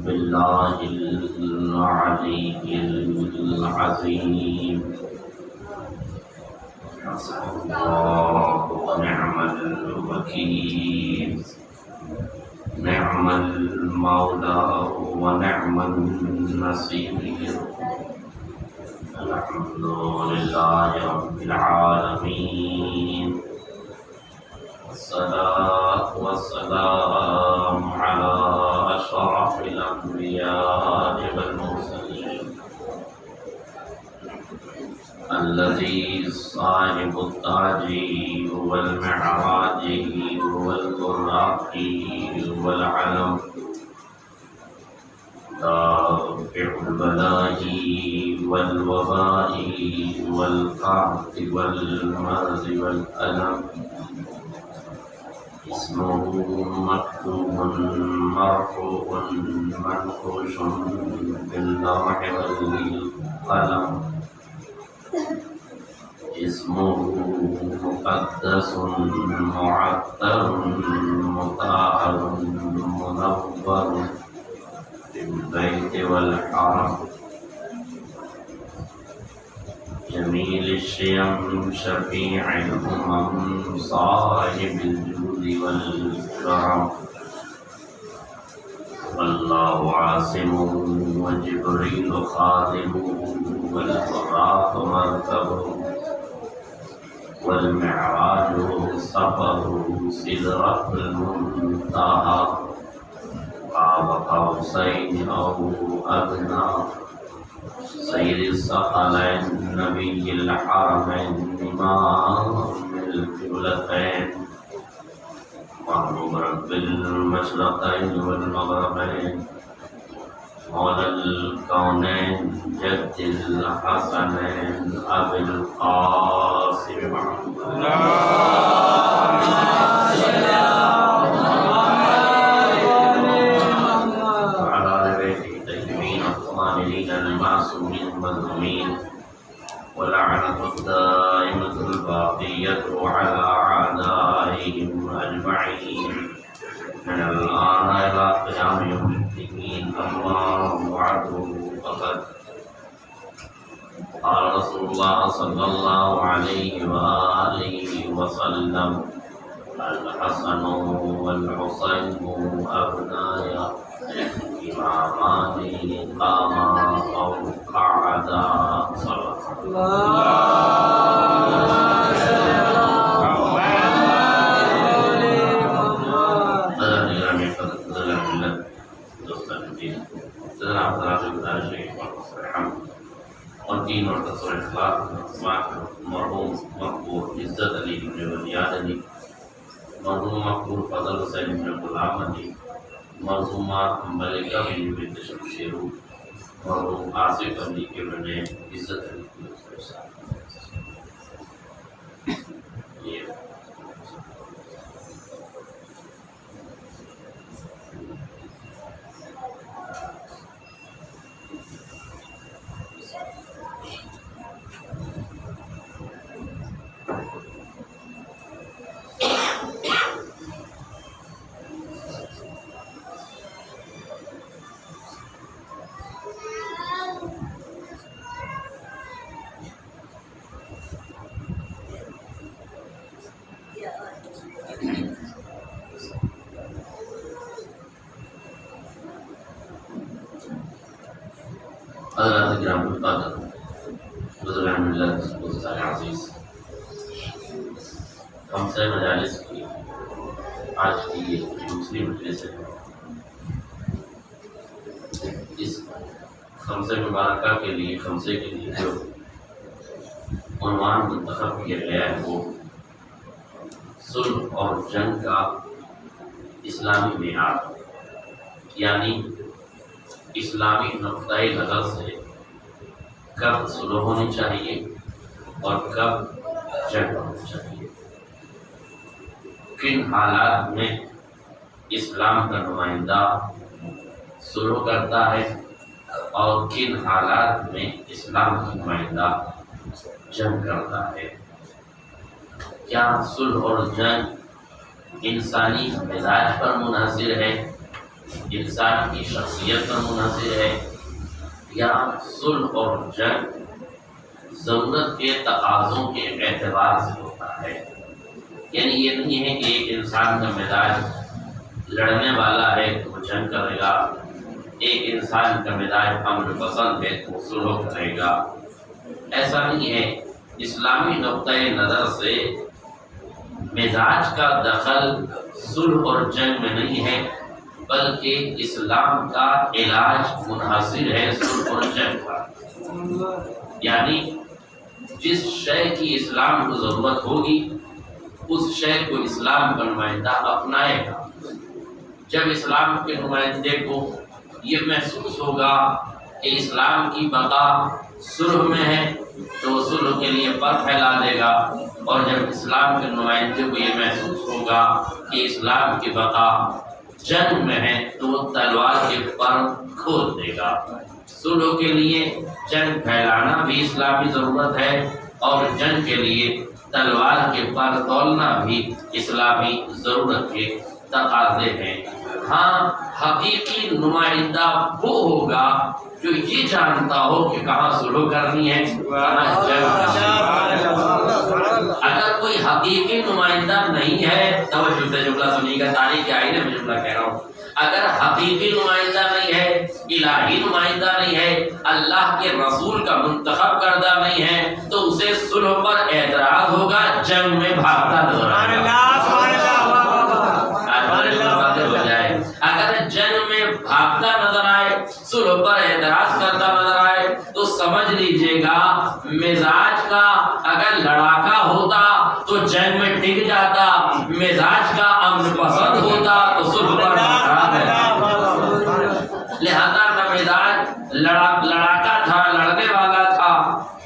بالله العلي العظيم حسبنا الله ونعم الوكيل نعم المولى ونعم النصير الحمد لله رب العالمين والصلاة والسلام على أشرف الأنبياء والمرسلين الذي صاحب التاج والمعراج والبراق والعلم دافع البلاء والوباء والقحط والمرض والألم اسمه مكتوب مرفوع منقوش باللوح والقلم اسمه مقدس معطر مطهر منور في البيت والحرم جميل الشيم شفيع الأمم صاحب الجود والكرم والله عاصمه وجبريل خادمه والبراق مركبه والمعراج سفره سدرة المنتهى قاب قوسين أو أدنى سيد الثقلين نبي الحرمين إمام القبلتين محبوب رب المشرقين والمغربين مولى الكونين جد الحسنين أبي القاسم محمد المظلومين ولعنة الدائمة الباقية على أعدائهم أجمعين من الآن إلى قيام يوم الدين أما بعد فقد قال رسول الله صلى الله عليه وآله وسلم الحسن والحسين أبنايا إمامان قاما أو قعدا صلى اور دین اور تصور اخلاق مرحوم مقبول عزت علی بن ولیاد علی مرحوم مقبول فضل حسین بن غلام علی مرحومہ ملکہ بنت شمشیر مرحوم آصف علی کے بنے عزت علی یہ حضرات کرام القادر بزرگان ملت دوستان عزیز خمسہ مجالس کی آج کی یہ دوسری مجلس ہے. اس خمسہ مبارکہ کے لیے خمسے کے لیے جو عنوان منتخب کیا گیا ہے وہ صلح اور جنگ کا اسلامی معیار یعنی اسلامی نقطۂ نظر سے کب صلح ہونی چاہیے اور کب جنگ ہونی چاہیے، کن حالات میں اسلام کا نمائندہ صلح کرتا ہے اور کن حالات میں اسلام کا نمائندہ جنگ کرتا ہے۔ کیا صلح اور جنگ انسانی مزاج پر منحصر ہے، انسان کی شخصیت پر منحصر ہے، یا صلح اور جنگ ضرورت کے تقاضوں کے اعتبار سے ہوتا ہے؟ یعنی یہ نہیں ہے کہ ایک انسان کا مزاج لڑنے والا ہے تو وہ جنگ کرے گا، ایک انسان کا مزاج امن پسند ہے تو وہ صلح کرے گا، ایسا نہیں ہے۔ اسلامی نقطۂ نظر سے مزاج کا دخل صلح اور جنگ میں نہیں ہے، بلکہ اسلام کا علاج منحصر ہے صلح اور جنگ پر۔ یعنی جس شے کی اسلام کو ضرورت ہوگی اس شے کو اسلام کا نمائندہ اپنائے گا۔ جب اسلام کے نمائندے کو یہ محسوس ہوگا کہ اسلام کی بقا صلح میں ہے تو وہ صلح کے لیے پر پھیلا دے گا، اور جب اسلام کے نمائندے کو یہ محسوس ہوگا کہ اسلام کی بقا جنگ میں ہے تو وہ تلوار کے پر کھول دے گا۔ صلح کے لیے جنگ پھیلانا بھی اسلامی ضرورت ہے، اور جنگ کے لیے تلوار کے پر تولنا بھی اسلامی ضرورت کے تقاضے ہیں۔ ہاں، حقیقی نمائندہ وہ ہوگا جو یہ جانتا ہو کہ کہاں صلح کرنی ہے، کہاں جنگ کرنی ہے۔ اگر کوئی حقیقی نمائندہ نہیں ہے، توجہ سے جملہ سنیے گا، تاریخ آئینے میں جملہ کہہ رہا ہوں، اگر حقیقی نمائندہ نہیں ہے، الہی نمائندہ نہیں ہے، اللہ کے رسول کا منتخب کردہ نہیں ہے، تو اسے صلح پر اعتراض ہوگا، جنگ میں بھاگتا نظر آئے گا۔ اگر جنگ میں بھاگتا نظر آئے، صلح پر اعتراض کرتا نظر آئے، تو سمجھ لیجئے گا مزاج کا اگر لڑاکا ہوتا تو جنگ میں ٹک جاتا، مزاج کا امن پسند ہوتا تو صلح پر اعتراض ہے۔ لہذا نہ مزاج لڑاکا تھا، لڑنے والا تھا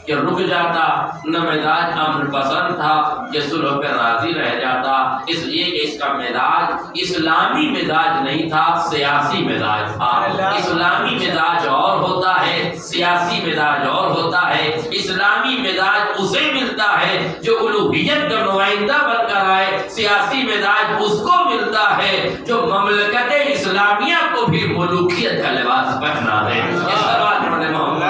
کہ رک جاتا، نہ مزاج امن پسند تھا کہ صلح پہ راضی رہ جاتا، اس لیے کہ اس کا مزاج اسلامی مزاج نہیں تھا، سیاسی مزاج تھا۔ اسلامی مزاج اور ہوتا ہے، سیاسی مزاج اور ہوتا ہے۔ اسلامی مزاج اسے ملتا ہے جو الوہیت کا نمائندہ بن کر آئے، سیاسی مزاج اس کو ملتا ہے جو مملکت اسلامیہ کو بھی ملوکیت کا لباس پہنا دے۔ اس بات میں محمد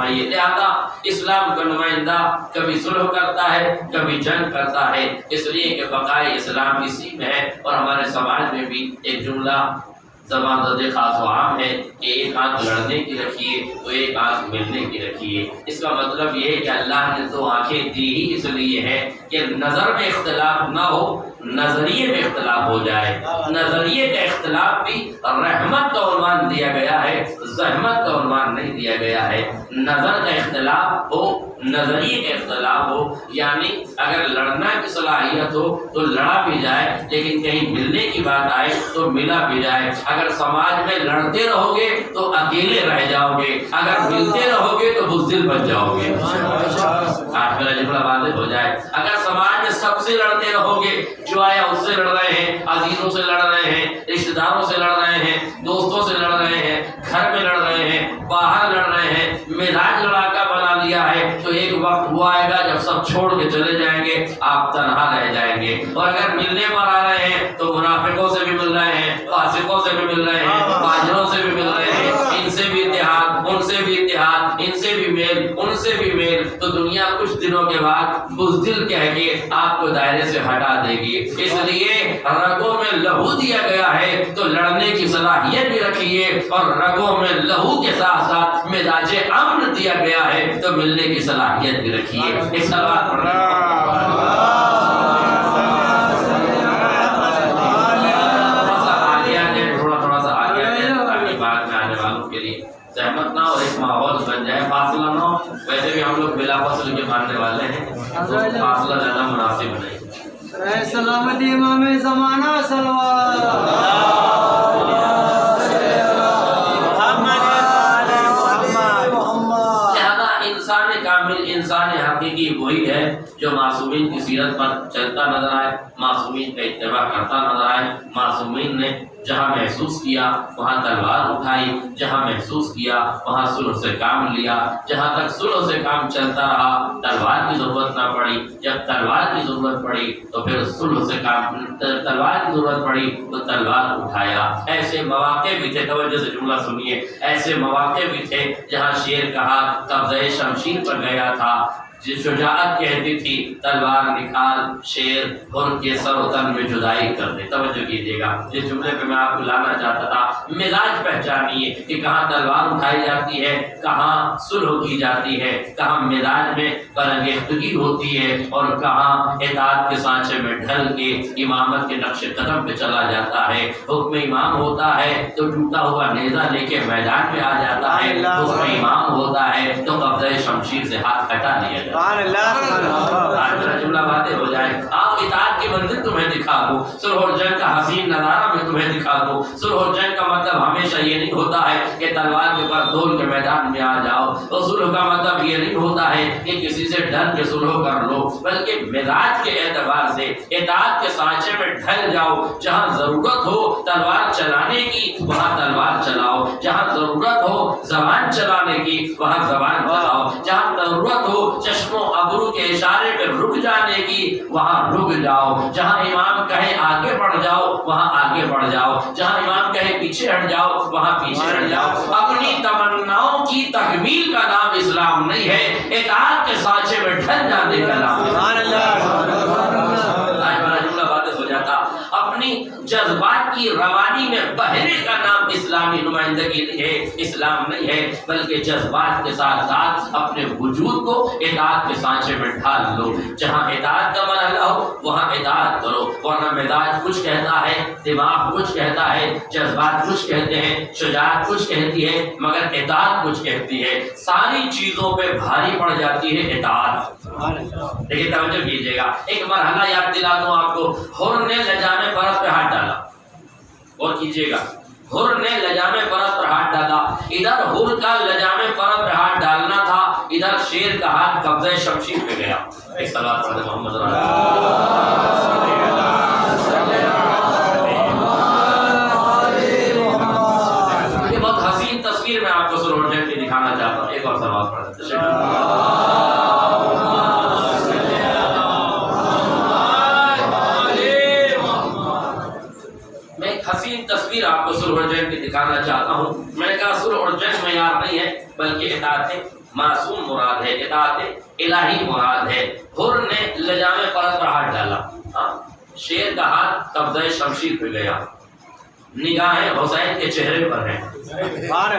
لہذا اسلام کا نمائندہ کبھی صلح کرتا ہے، کبھی جنگ کرتا ہے، اس لیے کہ بقائے اسلام اسی میں ہے۔ اور ہمارے سماج میں بھی ایک جملہ زبان زد خاص و عام ہے کہ ایک آنکھ لڑنے کی رکھیے تو ایک آنکھ ملنے کی رکھیے۔ اس کا مطلب یہ ہے کہ اللہ نے دو آنکھیں دی ہی اس لیے ہے کہ نظر میں اختلاف نہ ہو، نظریے میں اختلاف ہو جائے۔ نظریے کا اختلاف بھی رحمت کا عنوان دیا گیا ہے، زحمت کا عنوان نہیں دیا گیا ہے۔ نظر کا اختلاف ہو، نظریے کا اختلاف ہو، یعنی اگر لڑنا کی صلاحیت ہو تو لڑا بھی جائے، لیکن کہیں ملنے کی بات آئے تو ملا بھی جائے۔ اگر سماج میں لڑتے رہو گے تو اکیلے رہ جاؤ گے، اگر ملتے رہو گے تو بزدل بن جاؤ گے۔ آج میرا جملہ واضح ہو جائے، اگر سماج میں سب سے لڑتے رہو گے، جو آیا اس سے لڑ رہے ہیں، عزیزوں سے لڑ رہے ہیں، رشتہ داروں سے لڑ رہے ہیں، دوستوں سے لڑ رہے ہیں، گھر میں لڑ رہے ہیں، باہر لڑ رہے ہیں، مزاج لڑاکا بنا لیا ہے، تو ایک وقت وہ آئے گا جب سب چھوڑ کے چلے جائیں گے، آپ تنہا رہ جائیں گے۔ اور اگر ملنے پر آ رہے ہیں تو منافقوں سے بھی مل رہے ہیں، فاسقوں سے بھی مل رہے ہیں، فاجروں سے بھی مل رہے ہیں، ان سے بھی اتحاد، ان سے بھی اتحاد، ان سے بھی میل، ان سے بھی میل، تو دنیا کچھ دنوں کے بعد بزدل کہہ کے آپ کو دائرے سے ہٹا دے گی۔ اس لیے رگوں میں لہو دیا گیا ہے تو لڑنے کی صلاحیت بھی رکھیے، اور رگوں میں لہو کے ساتھ ساتھ مزاج امن دیا گیا ہے تو ملنے کی صلاحیت بھی رکھیے۔ ایک سوال زحمت نہ ہو، ایک ماحول بن جائے، فاصلہ نہ ہو۔ ویسے فصل کے ماننے والے ہیں تو فاصلہ زیادہ مناسب نہیں۔ اے سلامتی امام زمانہ انسان حقیقی وہی ہے جو معصومین کی سیرت پر چلتا نظر آئے، معصومین کا اتباع کرتا نظر آئے۔ معصومین نے جہاں محسوس کیا وہاں تلوار اٹھائی، جہاں محسوس کیا وہاں صلح سے کام لیا، جہاں تک صلح سے کام چلتا رہا تلوار کی ضرورت نہ پڑی، جب تلوار کی ضرورت پڑی تو پھر صلح سے کام، تلوار کی ضرورت پڑی تو تلوار اٹھایا۔ ایسے مواقع بھی تھے، توجہ سے جملہ سنیے، ایسے مواقع بھی تھے جہاں شیر کہا قبضۂ شمشیر پر گیا تھا، شجاعت کہتی تھی تلوار نکال، شیر ان کے سر و تن میں جدائی کر دے۔ توجہ کیجیے گا، جس جملے پہ میں آپ کو لانا چاہتا تھا، مزاج پہچانیے کہ کہاں تلوار اٹھائی جاتی ہے، کہاں صلح کی جاتی ہے، کہاں مزاج میں برانگیختگی ہوتی ہے اور کہاں اطاعت کے سانچے میں ڈھل کے امامت کے نقش قدم پہ چلا جاتا ہے۔ حکم امام ہوتا ہے تو ٹوٹا ہوا نیزہ لے کے میدان میں آ جاتا ہے، حکم امام ہوتا ہے تو قبضۂ شمشیر سے ہاتھ ہٹا لیا جاتا ہے۔ جملہ باتیں ہو جائے، آپ اطاعت کی منزل تمہیں دکھا دوں، صلح و جنگ کا حسین نظارہ میں تمہیں دکھا دوں۔ صلح و جنگ کا مطلب ہمیشہ یہ نہیں ہوتا ہے کہ تلوار کے پر دول کے میدان میں آ جاؤ، اور صلح کا مطلب یہ نہیں ہوتا ہے کہ کسی سے ڈر کے صلح کر لو، بلکہ مزاج کے اعتبار سے اطاعت کے سانچے میں ڈھل جاؤ۔ جہاں ضرورت ہو تلوار چلانے کی وہاں تلوار چلاؤ، جہاں ضرورت ہو زبان چلانے کی وہاں زبان چلاؤ، جہاں ضرورت ہو چشم و ابرو کے اشارے پہ رک جانے کی وہاں رک جاؤ، جہاں امام کہے آگے بڑھ جاؤ وہاں آگے بڑھ جاؤ، جہاں امام کہے پیچھے ہٹ جاؤ وہاں پیچھے ہٹ جاؤ۔ اپنی تمناؤں کی تکمیل کا نام اسلام نہیں ہے، اطاعت کے سانچے میں ڈھل جانے کا نام ہے۔ جملہ باتیں ہو جاتا، اپنی جذبات کی روانی میں بہنے کا نام اسلامی نمائندگی نہیں ہے، اسلام نہیں ہے، بلکہ جذبات کے ساتھ ساتھ اپنے وجود کو اطاعت کے سانچے میں ڈھال لو۔ جہاں اطاعت کا مرحلہ ہو وہاں اطاعت کرو، ورنہ مزاج کچھ کہتا ہے، دماغ کچھ کہتا ہے، جذبات کچھ کہتے ہیں، شجاعت کچھ کہتی ہے، مگر اطاعت کچھ کہتی ہے۔ ساری چیزوں پہ بھاری پڑ جاتی ہے اطاعت۔ لیکن توجہ کیجیے گا، ایک مرحلہ یاد دلا دوں آپ کو، حر نے لجام فرس پہ ہاتھ ڈالا، اور کیجیے گا، حر نے لجام فرس پر ہاتھ ڈالا، ادھر حر کا لجام فرس پر ہاتھ ڈالنا تھا، ادھر شیر کا ہاتھ قبضۂ شمشیر پہ گیا۔ ایک صلوات پڑھ دیں محمد رسول اللہ۔ یہ بہت حسین تصویر میں آپ کو صلح جنگ کی دکھانا چاہتا ہوں، ایک اور صلوات پڑھ دیں۔ حسین تصویر آپ کو صلح و جنگ کی دکھانا چاہتا ہوں۔ میں نے کہا صلح اور جنگ معیار نہیں ہے، بلکہ اطاعت معصوم مراد ہے، اطاعت الہی مراد ہے۔ حر نے لجام فرس پر ہاتھ ڈالا، شیر کا ہاتھ قبضۂ شمشیر پہ گیا، نگاہیں حسین کے چہرے پر ہیں،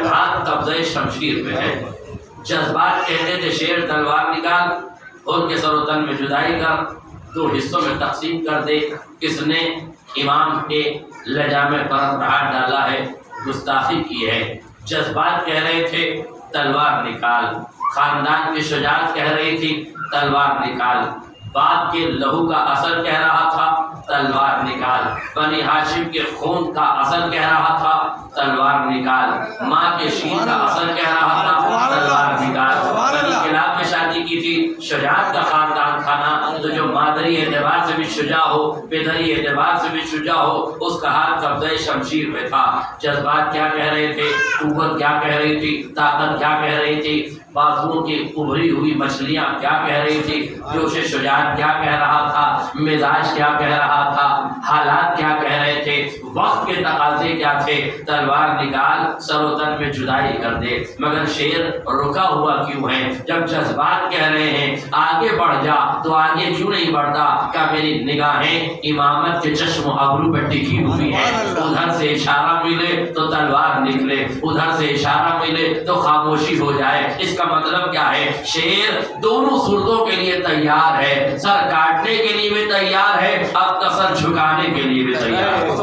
ہاتھ قبضۂ شمشیر پہ ہے۔ جذبات کہتے تھے شیر تلوار نکال، حر کے سر و تن میں جدائی کر، دو حصوں میں تقسیم کر دے۔ کس نے امام کے لجام فرس پر ہاتھ ڈالا ہے، گستاخی کی ہے۔ جذبات کہہ رہے تھے تلوار نکال، خاندان کی شجاعت کہہ رہی تھی تلوار نکال، باپ کے لہو کا اثر کہہ رہا تھا تلوار نکال، بنی ہاشم کے خون کا اثر کہہ رہا تھا تلوار نکال، ماں کے شیر کا اثر کہہ رہا تھا تلوار نکال۔ بنی کلاب میں شادی کی تھی، شجاعت کا خاندان تھا نا، تو جو مادری اعتبار سے بھی شجاع ہو، پدری اعتبار سے بھی شجاع ہو، اس کا ہاتھ قبضۂ شمشیر پہ تھا۔ جذبات کیا کہہ رہے تھے، قوت کیا کہہ رہی تھی، طاقت کیا کہہ رہی تھی، بازوؤں کی ابھری ہوئی مچھلیاں کیا کہہ رہی تھی، جوش شجاعت کیا کہہ رہا تھا، مزاج کیا کہہ رہا تھا، حالات کیا کہہ رہے تھے، وقت کے تقاضے کیا تھے، تلوار نکال سر و تن میں جدائی کر دے۔ مگر شیر رکا ہوا کیوں ہے؟ جب جذبات کہہ رہے ہیں آگے بڑھ جا تو آگے کیوں نہیں بڑھتا؟ کہ میری نگاہیں امامت کے چشم و ابرو پہ ٹکی ہوئی ہیں، ادھر سے اشارہ ملے تو تلوار نکلے، ادھر سے اشارہ ملے تو خاموشی ہو جائے۔ اس کا مطلب کیا ہے؟ شیر دونوں صورتوں کے لیے تیار ہے، سر کاٹنے کے لیے بھی تیار ہے، اپنا سر جھکانے کے لیے بھی تیار ہے۔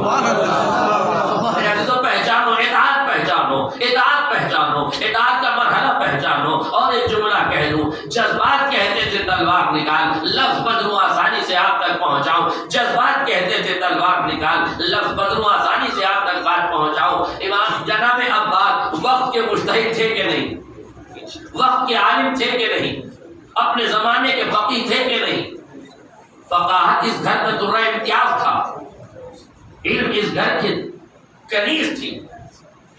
تو پہچانو، اطاعت پہچانو، اطاعت پہچانو، اطاعت کا مرحلہ پہچانو۔ اور ایک جملہ کہہ دوں، جذبات کہتے تھے تلوار نکال، لفظ بدلوں آسانی سے آپ تک پہنچاؤں، جذبات کہتے تھے تلوار نکال، لفظ بدلوں آسانی سے آپ تک بات پہنچاؤں۔ امام جناب عباس وقت کے مجتہد تھے کہ نہیں؟ وقت کے عالم تھے کہ نہیں؟ اپنے زمانے کے فقیہ تھے کہ نہیں؟ فقاہت اس گھر میں درہ امتیاز تھا، علم اس گھر کی کنیز تھی،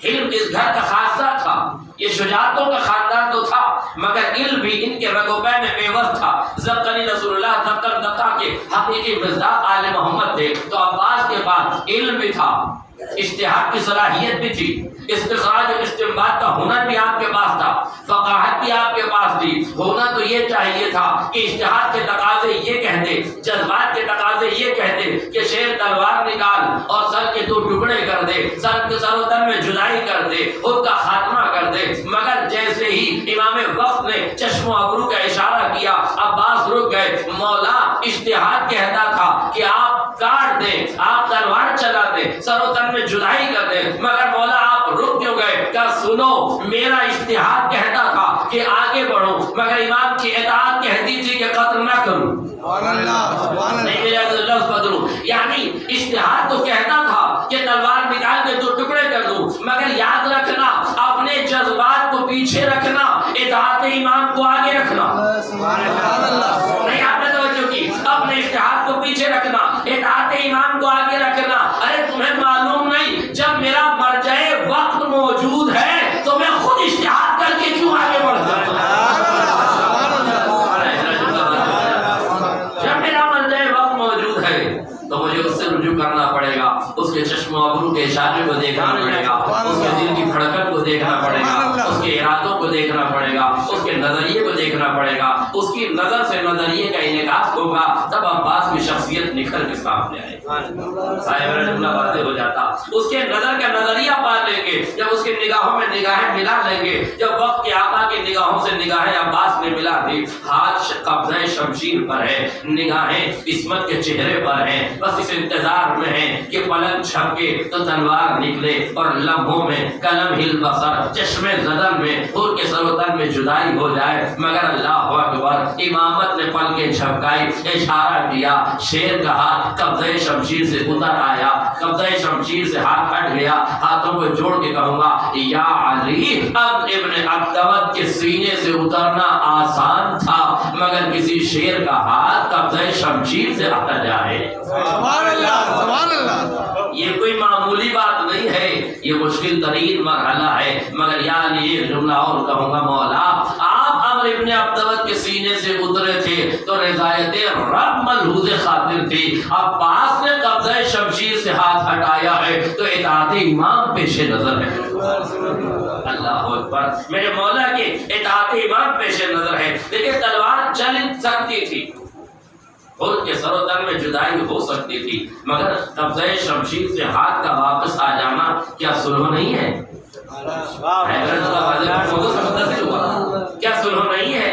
علم اس گھر کا خاصہ تھا، یہ شجاعتوں کا خاندان تو تھا مگر علم بھی ان کے رگ و پے میں پیوست تھا۔ زبقنی رسول اللہ دقن دقا کے حقیقی مصداق آل محمد تھے، تو عباس کے پاس علم بھی تھا، اجتہاد کی صلاحیت بھی تھی، استخراج و استنباط کا ہنر بھی آپ کے پاس تھا، فقاہت بھی آپ کے پاس تھی۔ ہونا تو یہ چاہیے تھا کہ اجتہاد کے تقاضے یہ کہتے، جذبات کے تقاضے یہ کہتے کہ شیر تلوار نکال اور سر کے 2 ٹکڑے کر دے، سر و تن میں جدائی کر دے، خود کا خاتمہ کر دے، مگر جیسے ہی امام وقت نے چشم و ابرو کا اشارہ کیا عباس رک گئے۔ مولا اجتہاد کہتا تھا کہ آپ کاٹ دیں، آپ تلوار چلا دیں، سر و تن میں جدائی کر دیں، مگر مولا آپ رک کیوں گئے؟ کیا سنو، میرا اجتہاد کہتا تھا کہ آگے بڑھو مگر امام کی اطاعت کہتی تھی کہ قتل نہ کروں، نہیں میرا لفظ بدلوں۔ یعنی اجتہاد تو کہتا تھا کہ تلوار نکال کے 2 ٹکڑے کر دوں، مگر یاد رکھنا اپنے جذبات کو پیچھے رکھنا، اطاعت امام کو آگے رکھنا۔ نہیں آپ نے توجہ کی، اپنے اجتہاد کو پیچھے رکھنا، اطاعت امام کو آگے رکھنا۔ ارے تمہیں معلوم نہیں جب میرا مرجع وقت موجود ہے تو میں خود اجتہاد کر کے کیوں آگے بڑھتا ہوں؟ جب میرا مرجع وقت موجود ہے تو مجھے اس سے رجوع کرنا پڑے گا، اس کے چشم و ابرو کے اشارے کو دیکھنا پڑے گا، اس کے دل کی دھڑکن کو دیکھنا پڑے گا، اس کے ارادوں کو دیکھنا پڑے گا، اس کے نظریے کو دیکھنا پڑے گا، اس کی نظر سے نظریے کا انعکاس ہوگا، تب عباس کی شخصیت نکھر کے سامنے آئے گی، واضح ہو جاتا۔ اس کے نظر کا نظریہ پا لیں گے جب اس کے نگاہوں میں نگاہیں ملا لیں گے، جب وقت کے آقا کی نگاہوں سے نگاہیں عباس نے ملا دی، ہاتھ قبضہ شمشیر پر ہے، نگاہیں عصمت کے چہرے پر ہیں، بس اس انتظار میں ہیں کہ پلک چھپکے تو تلوار نکلے اور لمحوں میں قلم ہل بصر، چشمے زدن میں حور کے سر و تن میں جدائی ہو جائے، مگر اللہ اکبر، امامت نے پلکیں جھپکائی، اشارہ کیا، شیر کا ہاتھ قبضہ شمشیر سے اتر آیا، قبضہ شمشیر سے ہاتھ ہٹ گیا، ہاتھوں کو جوڑ کے کہوں گا یا علی، اب ابن عبدود کے سینے سے اترنا آسان تھا مگر کسی شیر کا ہاتھ قبضہ شمشیر سے ہٹ جائے، سبحان اللہ سبحان اللہ، یہ کوئی معمولی بات نہیں ہے، یہ مشکل ترین مرحلہ ہے۔ مگر یا علی ایک جملہ اور کہوں گا، مولا آپ عمرو ابن عبدود کے سینے سے اترے تھے تو رضایت رب ملحوظ خاطر تھی، عباس نے قبضہ شمشیر سے ہاتھ ہٹایا ہے تو اطاعت امام پیش نظر ہے۔ اللہ اکبر، میرے مولا کے اطاعت امام پیش نظر ہے۔ لیکن تلوار چل سکتی تھی، خود کے سر و تن میں جدائی ہو سکتی تھی، مگر قبضہ شمشیر سے ہاتھ کا واپس آ جانا کیا سلح نہیں ہے؟ کیا سلح نہیں ہے؟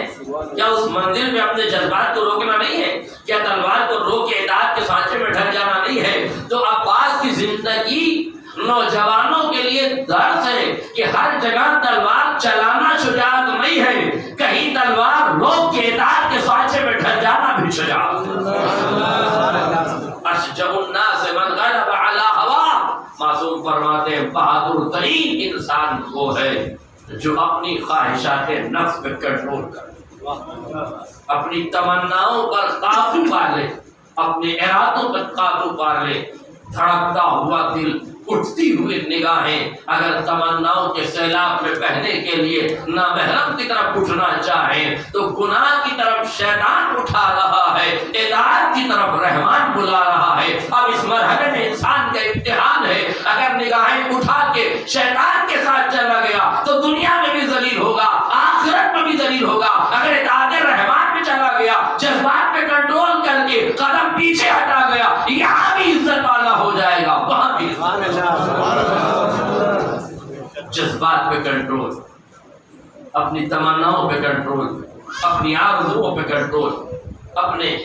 کیا اس منزل میں اپنے جذبات کو روکنا نہیں ہے؟ کیا تلوار کو روک کے اطاعت کے سانچے میں ڈھک جانا نہیں ہے؟ تو عباس کی زندگی نوجوانوں کے لیے درس ہے کہ ہر جگہ تلوار چلانا شجاعت نہیں ہے، کہیں تلوار روک کے اطاعت کے سانچے میں ڈھک جانا بھی شجاعت ہے۔ اشجع الناس من غلب علی ہوا، معصوم فرماتے ہیں بہادر ترین انسان وہ ہے جو اپنی خواہشات نفس پہ کنٹرول کرے، اپنی تمناؤں پر قابو پا لے، اپنے ارادوں پر قابو پا لے، دھڑکتا ہوا دل، اٹھتی ہوئی نگاہیں اگر تمناؤں کے سیلاب میں بہنے کے لیے نامحرم کی طرف اٹھنا چاہیں تو گناہ کی طرف شیطان اٹھا رہا ہے، اطاعت کی طرف رحمان بلا رہا ہے۔ اب اس مرحلے میں انسان کا امتحان ہے، اگر نگاہیں اٹھا کے شیطان کے ساتھ چلا گیا تو دنیا میں بھی ذلیل ہوگا، آخرت میں بھی ذلیل ہوگا۔ اگر اطاعت رحمان پہ چلا گیا، جذبات پہ کنٹرول کر کے قدم پیچھے ہٹا گیا، یہاں بھی عزت والا ہو جائے گا، وہاں بھی جذبات پہ کنٹرول، اپنی تمناؤں پہ کنٹرول، اپنی آرزوؤں پہ کنٹرول، اپنے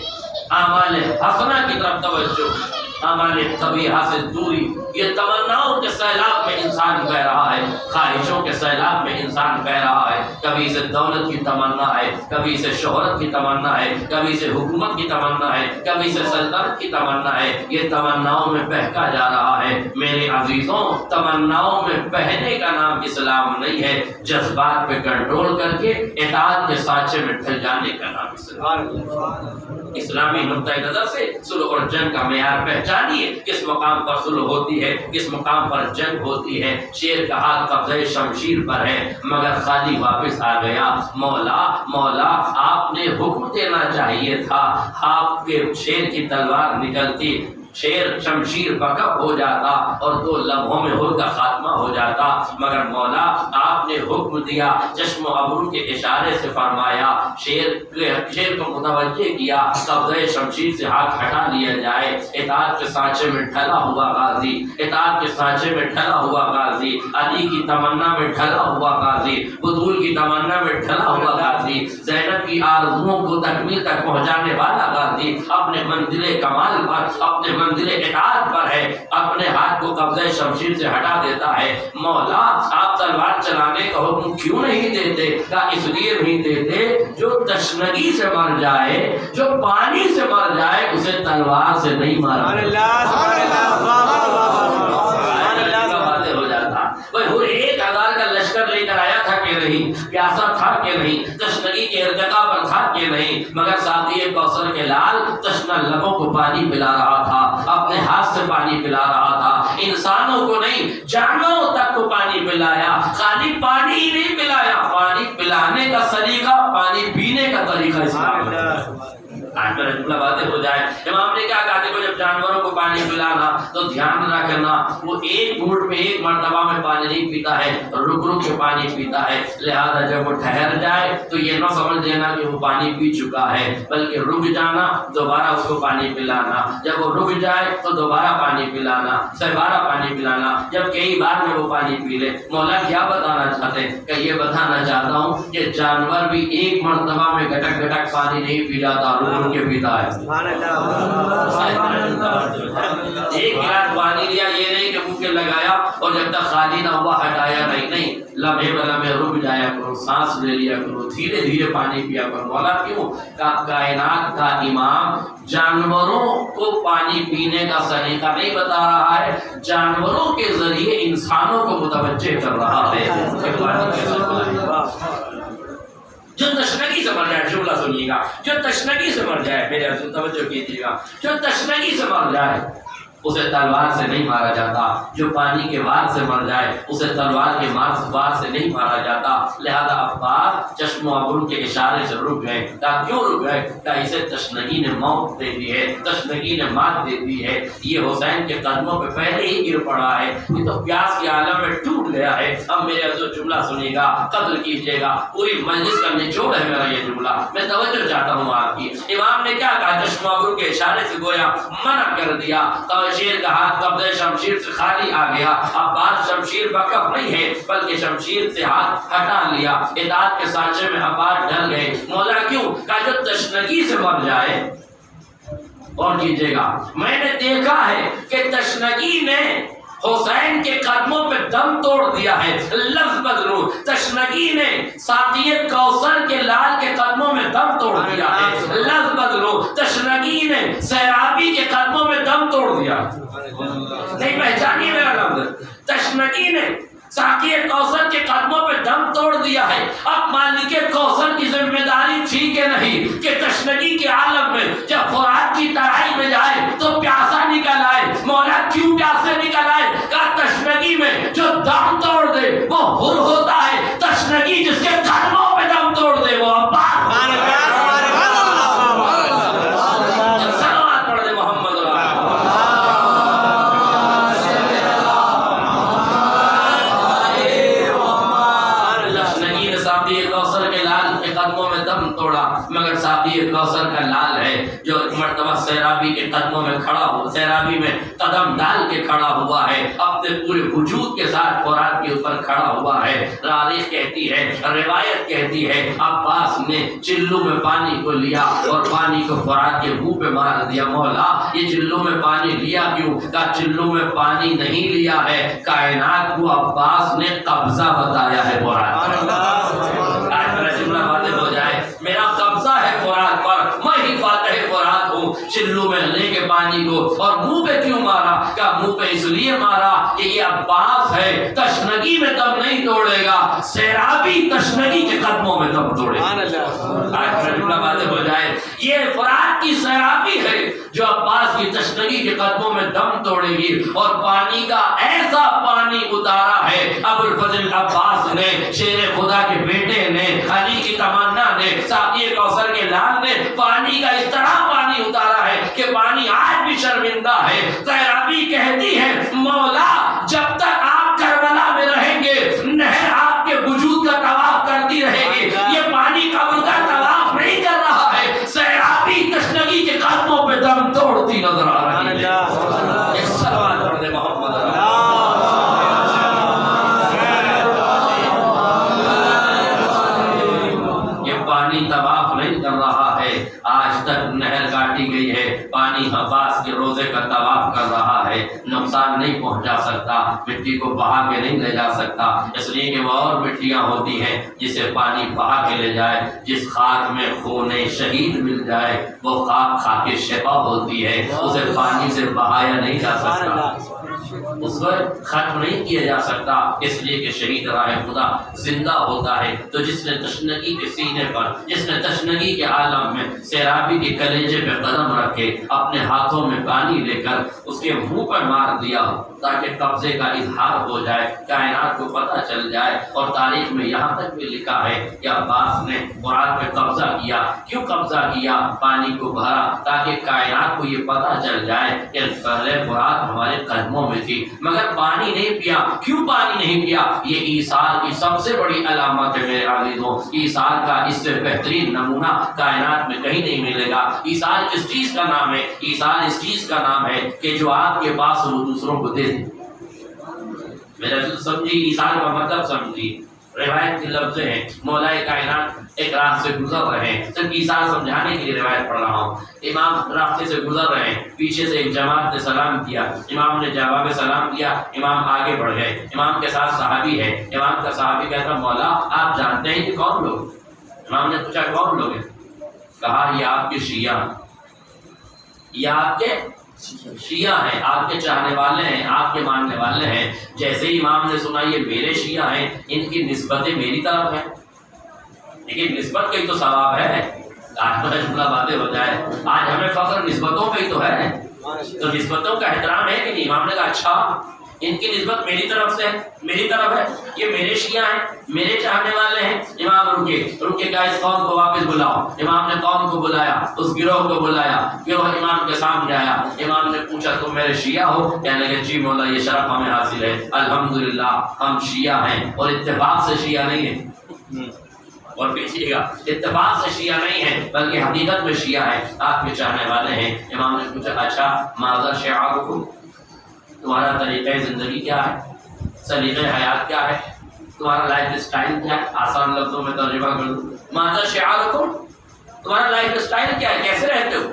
اعمال حسنہ کی طرف توجہ، اعمال قبیحہ سے دوری. یہ تمناؤں کے سیلاب میں انسان بہ رہا ہے, خواہشوں کے سیلاب میں انسان بہ رہا ہے. کبھی اسے دولت کی تمنا ہے, کبھی اسے شہرت کی تمنا ہے, کبھی اسے حکومت کی تمنا ہے, کبھی اسے سلطنت کی تمنا ہے. یہ تمناؤں میں بہکا جا رہا ہے. میرے عزیزوں, تمناؤں میں بہنے کا نام اسلام نہیں ہے, جذبات پہ کنٹرول کر کے اطاعت کے سانچے میں ڈھل جانے کا نام اسلام. اسلامی نقطۂ نظر سے صلح اور جنگ کا معیار پہچانیے. کس مقام پر صلح ہوتی ہے, کس مقام پر جنگ ہوتی ہے. شیر کا ہاتھ قبضہ شمشیر پر ہے مگر خالی واپس آ گیا. مولا مولا آپ نے حکم دینا چاہیے تھا. آپ کے شیر کی تلوار نکلتی, شیر شمشیر بکب ہو جاتا اور 2 لمحوں میں ہر کا خاتمہ ہو جاتا. مگر مولا آپ نے حکم دیا, چشم و ابرو کے اشارے سے فرمایا, شیر کو متوجہ کیا, قبضہ شمشیر سے ہاتھ ہٹا لیا جائے. اطاعت کے سانچے میں ڈھلا ہوا غازی, اطاعت کے سانچے میں ڈھلا ہوا غازی, علی کی تمنا میں ڈھلا ہوا غازی, بطول کی تمنا میں ڈھلا ہوا غازی, زینب کی آرزوؤں کو تکمیل تک پہنچانے والا غازی, اپنے منزل کمال پر, اپنے منزل اطاعت پر ہے, اپنے ہاتھ کو قبضہ شمشیر سے ہٹا دیتا ہے. مولا آپ تلوار چلانے کا حکم کیوں نہیں دیتے؟ کہا اس لیے نہیں دیتے, جو تشنگی سے مر جائے, جو پانی سے مر جائے, اسے تلوار سے نہیں مارا. وہ 1000 کا لشکر لے کر آیا تھا کہ نہیں, پیاسا تھا کہ نہیں, تشنگی کے ارتقا پر تھا کہ نہیں, مگر ساتھی کوثر کے لال تشنہ لبوں کو پانی پلا رہا تھا, اپنے ہاتھ سے پانی پلا رہا تھا. انسانوں کو نہیں, جانوروں تک کو پانی پلایا. خالی پانی ہی نہیں پلایا, پانی پلانے کا سلیقہ, پانی پینے کا طریقہ اسلام ہے. آج میرا جملہ واضح ہو جائے. امام نے کیا کہا, دیکھو جب جانوروں کو پانی پلانا تو دھیان رکھنا, وہ ایک گھونٹ میں ایک مرتبہ میں پانی نہیں پیتا ہے, رک رک کے پانی پیتا ہے. لہذا جب وہ ٹھہر جائے تو یہ نہ سمجھ لینا کہ وہ پانی پی چکا ہے, بلکہ رک جانا, دوبارہ اس کو پانی پلانا. جب وہ رک جائے تو دوبارہ پانی پلانا, دوبارہ پانی پلانا, جب کئی بار میں وہ پانی پی لے. مولا کیا بتانا چاہتے ہیں؟ کہ یہ بتانا چاہتا ہوں کہ جانور بھی ایک مرتبہ میں گٹک گٹک پانی نہیں پی جاتا, رک کے پیتا ہے. ایک گلاس پانی لیا, یہ نہیں کہ منہ کے لگایا اور جب تک خالی نہ ہوا ہٹایا نہیں, نہیں, لمحے بلمحے رک جایا کرو, سانس لے لیا کرو, دھیرے دھیرے پانی پیا کرو. مولا کیوں؟ کائنات کا امام جانوروں کو پانی پینے کا سلیقہ نہیں بتا رہا ہے, جانوروں کے ذریعے انسانوں کو متوجہ کر رہا ہے کہ پانی کیسے پلائے. جو تشنگی سے مر جائے, جملہ سنیے گا, جو تشنگی سے مر جائے, میرے توجہ کیجیے گا, جو تشنگی سے مر جائے اسے تلوار سے نہیں مارا جاتا. جو پانی کے وار سے مر جائے اسے تلوار کے وار سے نہیں مارا جاتا. لہذا عباس چشم و ابرو کے اشارے سے رک گئے. کیوں رک گئے؟ کہ اسے تشنگی نے موت دے دی ہے, تشنگی نے مات دے دی ہے. یہ حسین کے قدموں پہ پہلے ہی گر پڑا ہے, یہ تو پیاس کے عالم میں ٹوٹ گیا ہے. اب میرے جو جملہ سنیے گا, قدر کیجیے گا, پوری مجلس کا نچوڑ ہے میرا یہ جملہ, میں توجہ چاہتا ہوں آپ کی. امام نے کیا کہا؟ چشم و ابرو کے اشارے سے گویا منع کر دیا. شیر کا ہاتھ قبضہ شمشیر سے خالی آ گیا. اب بات شمشیر بکف نہیں ہے, بلکہ شمشیر سے ہاتھ ہٹا لیا. اطاعت کے سانچے میں عباس ڈل گئے. مولا کیوں؟ کہ جو تشنگی سے مر جائے. اور کیجیے گا, میں نے دیکھا ہے کہ تشنگی نے حسین کے قدموں پہ دم توڑ دیا ہے. لفظ بدلو, تشنگی نے ساقی کوثر کے لال کے قدموں میں دم توڑ دیا ہے. لفظ بدلو, تشنگی نے سیرابی کے قدموں میں دم توڑ دیا. نہیں پہچانی میرا لفظ؟ تشنگی نے ساقی کوثر کے قدموں پہ دم توڑ دیا ہے. اب مالک کوثر کی ذمہ داری تھی کہ نہیں کہ تشنگی کے عالم میں جب فرات کی ترائی میں جائے تو پیاسا نکل آئے. مولا کیوں پیاسے نکل آئے؟ کہا تشنگی میں جو دم توڑ دے وہ حر ہوتا ہے, تشنگی جس کے قدموں پہ دم توڑ دے وہ عباس. سلامات پڑھ دے محمد توڑا. مگر مگر ساقی کوثر کا لال ہے جو مرتبہ سیرابی کے قدموں میں کھڑا ہو، سیرابی میں قدم ڈال کے کھڑا ہوا ہے، اپنے پورے وجود کے ساتھ فرات کے اوپر کھڑا ہوا ہے۔ تاریخ کہتی ہے، روایت کہتی ہے، عباس نے چلو میں پانی کو لیا اور پانی کو فرات کے منہ پہ مار دیا۔ مولا یہ چلو میں پانی لیا کیوں؟ کہا چلو میں پانی نہیں لیا ہے، کائنات کو عباس نے قبضہ بتایا ہے فرات پر۔ آج میرا جملہ واضح ہو جائے، میرا قبضہ ہے فرات پر، میں ہی فاتح فرات ہوں۔ چلو میں لے کے پانی کو اور منہ پہ کیوں مارا؟ کہا منہ پہ اس لیے مارا کہ یہ عباس ہے، تشنگی میں دم نہیں توڑے گا، سیرابی تشنگی کے قدموں میں دم توڑے گا۔ آج میرا جملہ واضح ہو جائے، یہ فرات کی سیرابی ہے جو عباس کی تشنگی کے قدموں میں دم توڑے گی، اور پانی کا ایسا پانی اتارا ہے ابو الفضل عباس نے، شیر خدا کے بیٹے نے، علی کی تمنا نے، ساقی کوثر کے لال نے پانی کا اس طرح پانی اتارا ہے کہ پانی آج بھی شرمندہ ہے۔ سیرابی کہتی ہے مولا جب تک آپ کربلا میں رہیں گے نہر آپ کے وجود کا طواف کرتی رہے گی، یہ پانی قبر کا طواف نہیں کر رہا ہے، سیرابی تشنگی کے قدموں پہ دم توڑتی نظر آ رہی ہے۔ ایک صلوات پڑھ دے محمد طواف نہیں کر رہا ہے، آج تک نہر کاٹی گئی ہے، پانی عباس کے روزے کا طواف کر رہا ہے، نقصان نہیں پہنچا سکتا، مٹی کو بہا کے نہیں لے جا سکتا، اس لیے کہ وہ اور مٹیاں ہوتی ہیں جسے پانی بہا کے لے جائے۔ جس خاک میں خون شہید مل جائے وہ خاک خاک شفا ہوتی ہے، اسے پانی سے بہایا نہیں جا سکتا، اس پر ختم نہیں کیا جا سکتا، اس لیے کہ شہید راہ خدا زندہ ہوتا ہے۔ تو جس نے تشنگی کے سینے پر، جس نے تشنگی کے عالم میں سیرابی کے کلیجے پہ قدم رکھے، اپنے ہاتھوں میں پانی لے کر اس کے منہ پر مار دیا تاکہ قبضے کا اظہار ہو جائے، کائنات کو پتہ چل جائے، اور تاریخ میں یہاں تک بھی لکھا ہے کہ عباس نے فرات پہ قبضہ کیا۔ کیوں قبضہ کیا؟ پانی کو بھرا تاکہ کائنات کو یہ پتہ چل جائے کہ پہلے فرات ہمارے قدموں میں تھی، مگر پانی نہیں پیا۔ کیوں پانی نہیں پیا؟ یہ ایثار کی سب سے بڑی علامت ہے میرے عزیزوں، ایثار کا اس سے بہترین نمونہ کائنات میں کہیں نہیں ملے گا۔ ایثار کس چیز کا نام ہے؟ ایثار اس چیز کا نام ہے کہ جو آپ کے پاس وہ دوسروں کو دے دے۔ میرا سمجھی ایثار کا مطلب سمجھی، روایت کے لفظ ہیں، مولا کائنات ایک راہ سے گزر رہے ہیں، صرف ایثار سمجھانے کے لیے روایت پڑھ رہا ہوں۔ امام راستے سے گزر رہے ہیں، پیچھے سے ایک جماعت نے سلام کیا، امام نے جواب سلام دیا، امام آگے بڑھ گئے، امام کے ساتھ صحابی ہے، امام کا صحابی کہتا مولا آپ جانتے ہیں کہ کون لوگ؟ امام نے پوچھا کون لوگ ہیں؟ کہا یہ آپ کے شیعہ، یہ آپ کے شیعہ ہیں، آپ کے چاہنے والے ہیں، آپ کے ماننے والے ہیں۔ جیسے ہی امام نے سنا یہ میرے شیعہ ہیں، ان کی نسبتیں میری طرف ہیں، لیکن نسبت کا ہی تو ثواب ہے۔ آج کا جملہ باتیں ہو جائے، آج ہمیں فخر نسبتوں پہ ہی تو ہے، تو نسبتوں کا احترام ہے کہ نہیں؟ امام نے کہا اچھا ان کی نسبت میری طرف سے ہے، میری طرف ہے، یہ میرے شیعہ ہیں، میرے چاہنے والے ہیں۔ امام رکے کہا اس قوم کو واپس بلاؤ۔ امام نے قوم کو بلایا، اس گروہ کو بلایا، گروہ امام کے سامنے آیا۔ امام نے پوچھا تم میرے شیعہ ہو؟ کہنے لگے جی مولا یہ شرف ہمیں حاصل ہے، الحمدللہ ہم شیعہ ہیں، اور اتفاق سے شیعہ نہیں ہیں، اور پیچھے گا اتفاق سے شیعہ نہیں ہے بلکہ حقیقت میں شیعہ ہے، آپ کے چاہنے والے ہیں۔ امام نے پوچھا اچھا ماذا شعارکم، تمہارا طریقہ زندگی کیا ہے، سلیقہ حیات کیا ہے، تمہارا لائف اسٹائل کیا ہے؟ آسان لفظوں میں ترجمہ کر دوں، ماذا شعارکم، تمہارا لائف اسٹائل کیا ہے، کیسے رہتے ہو؟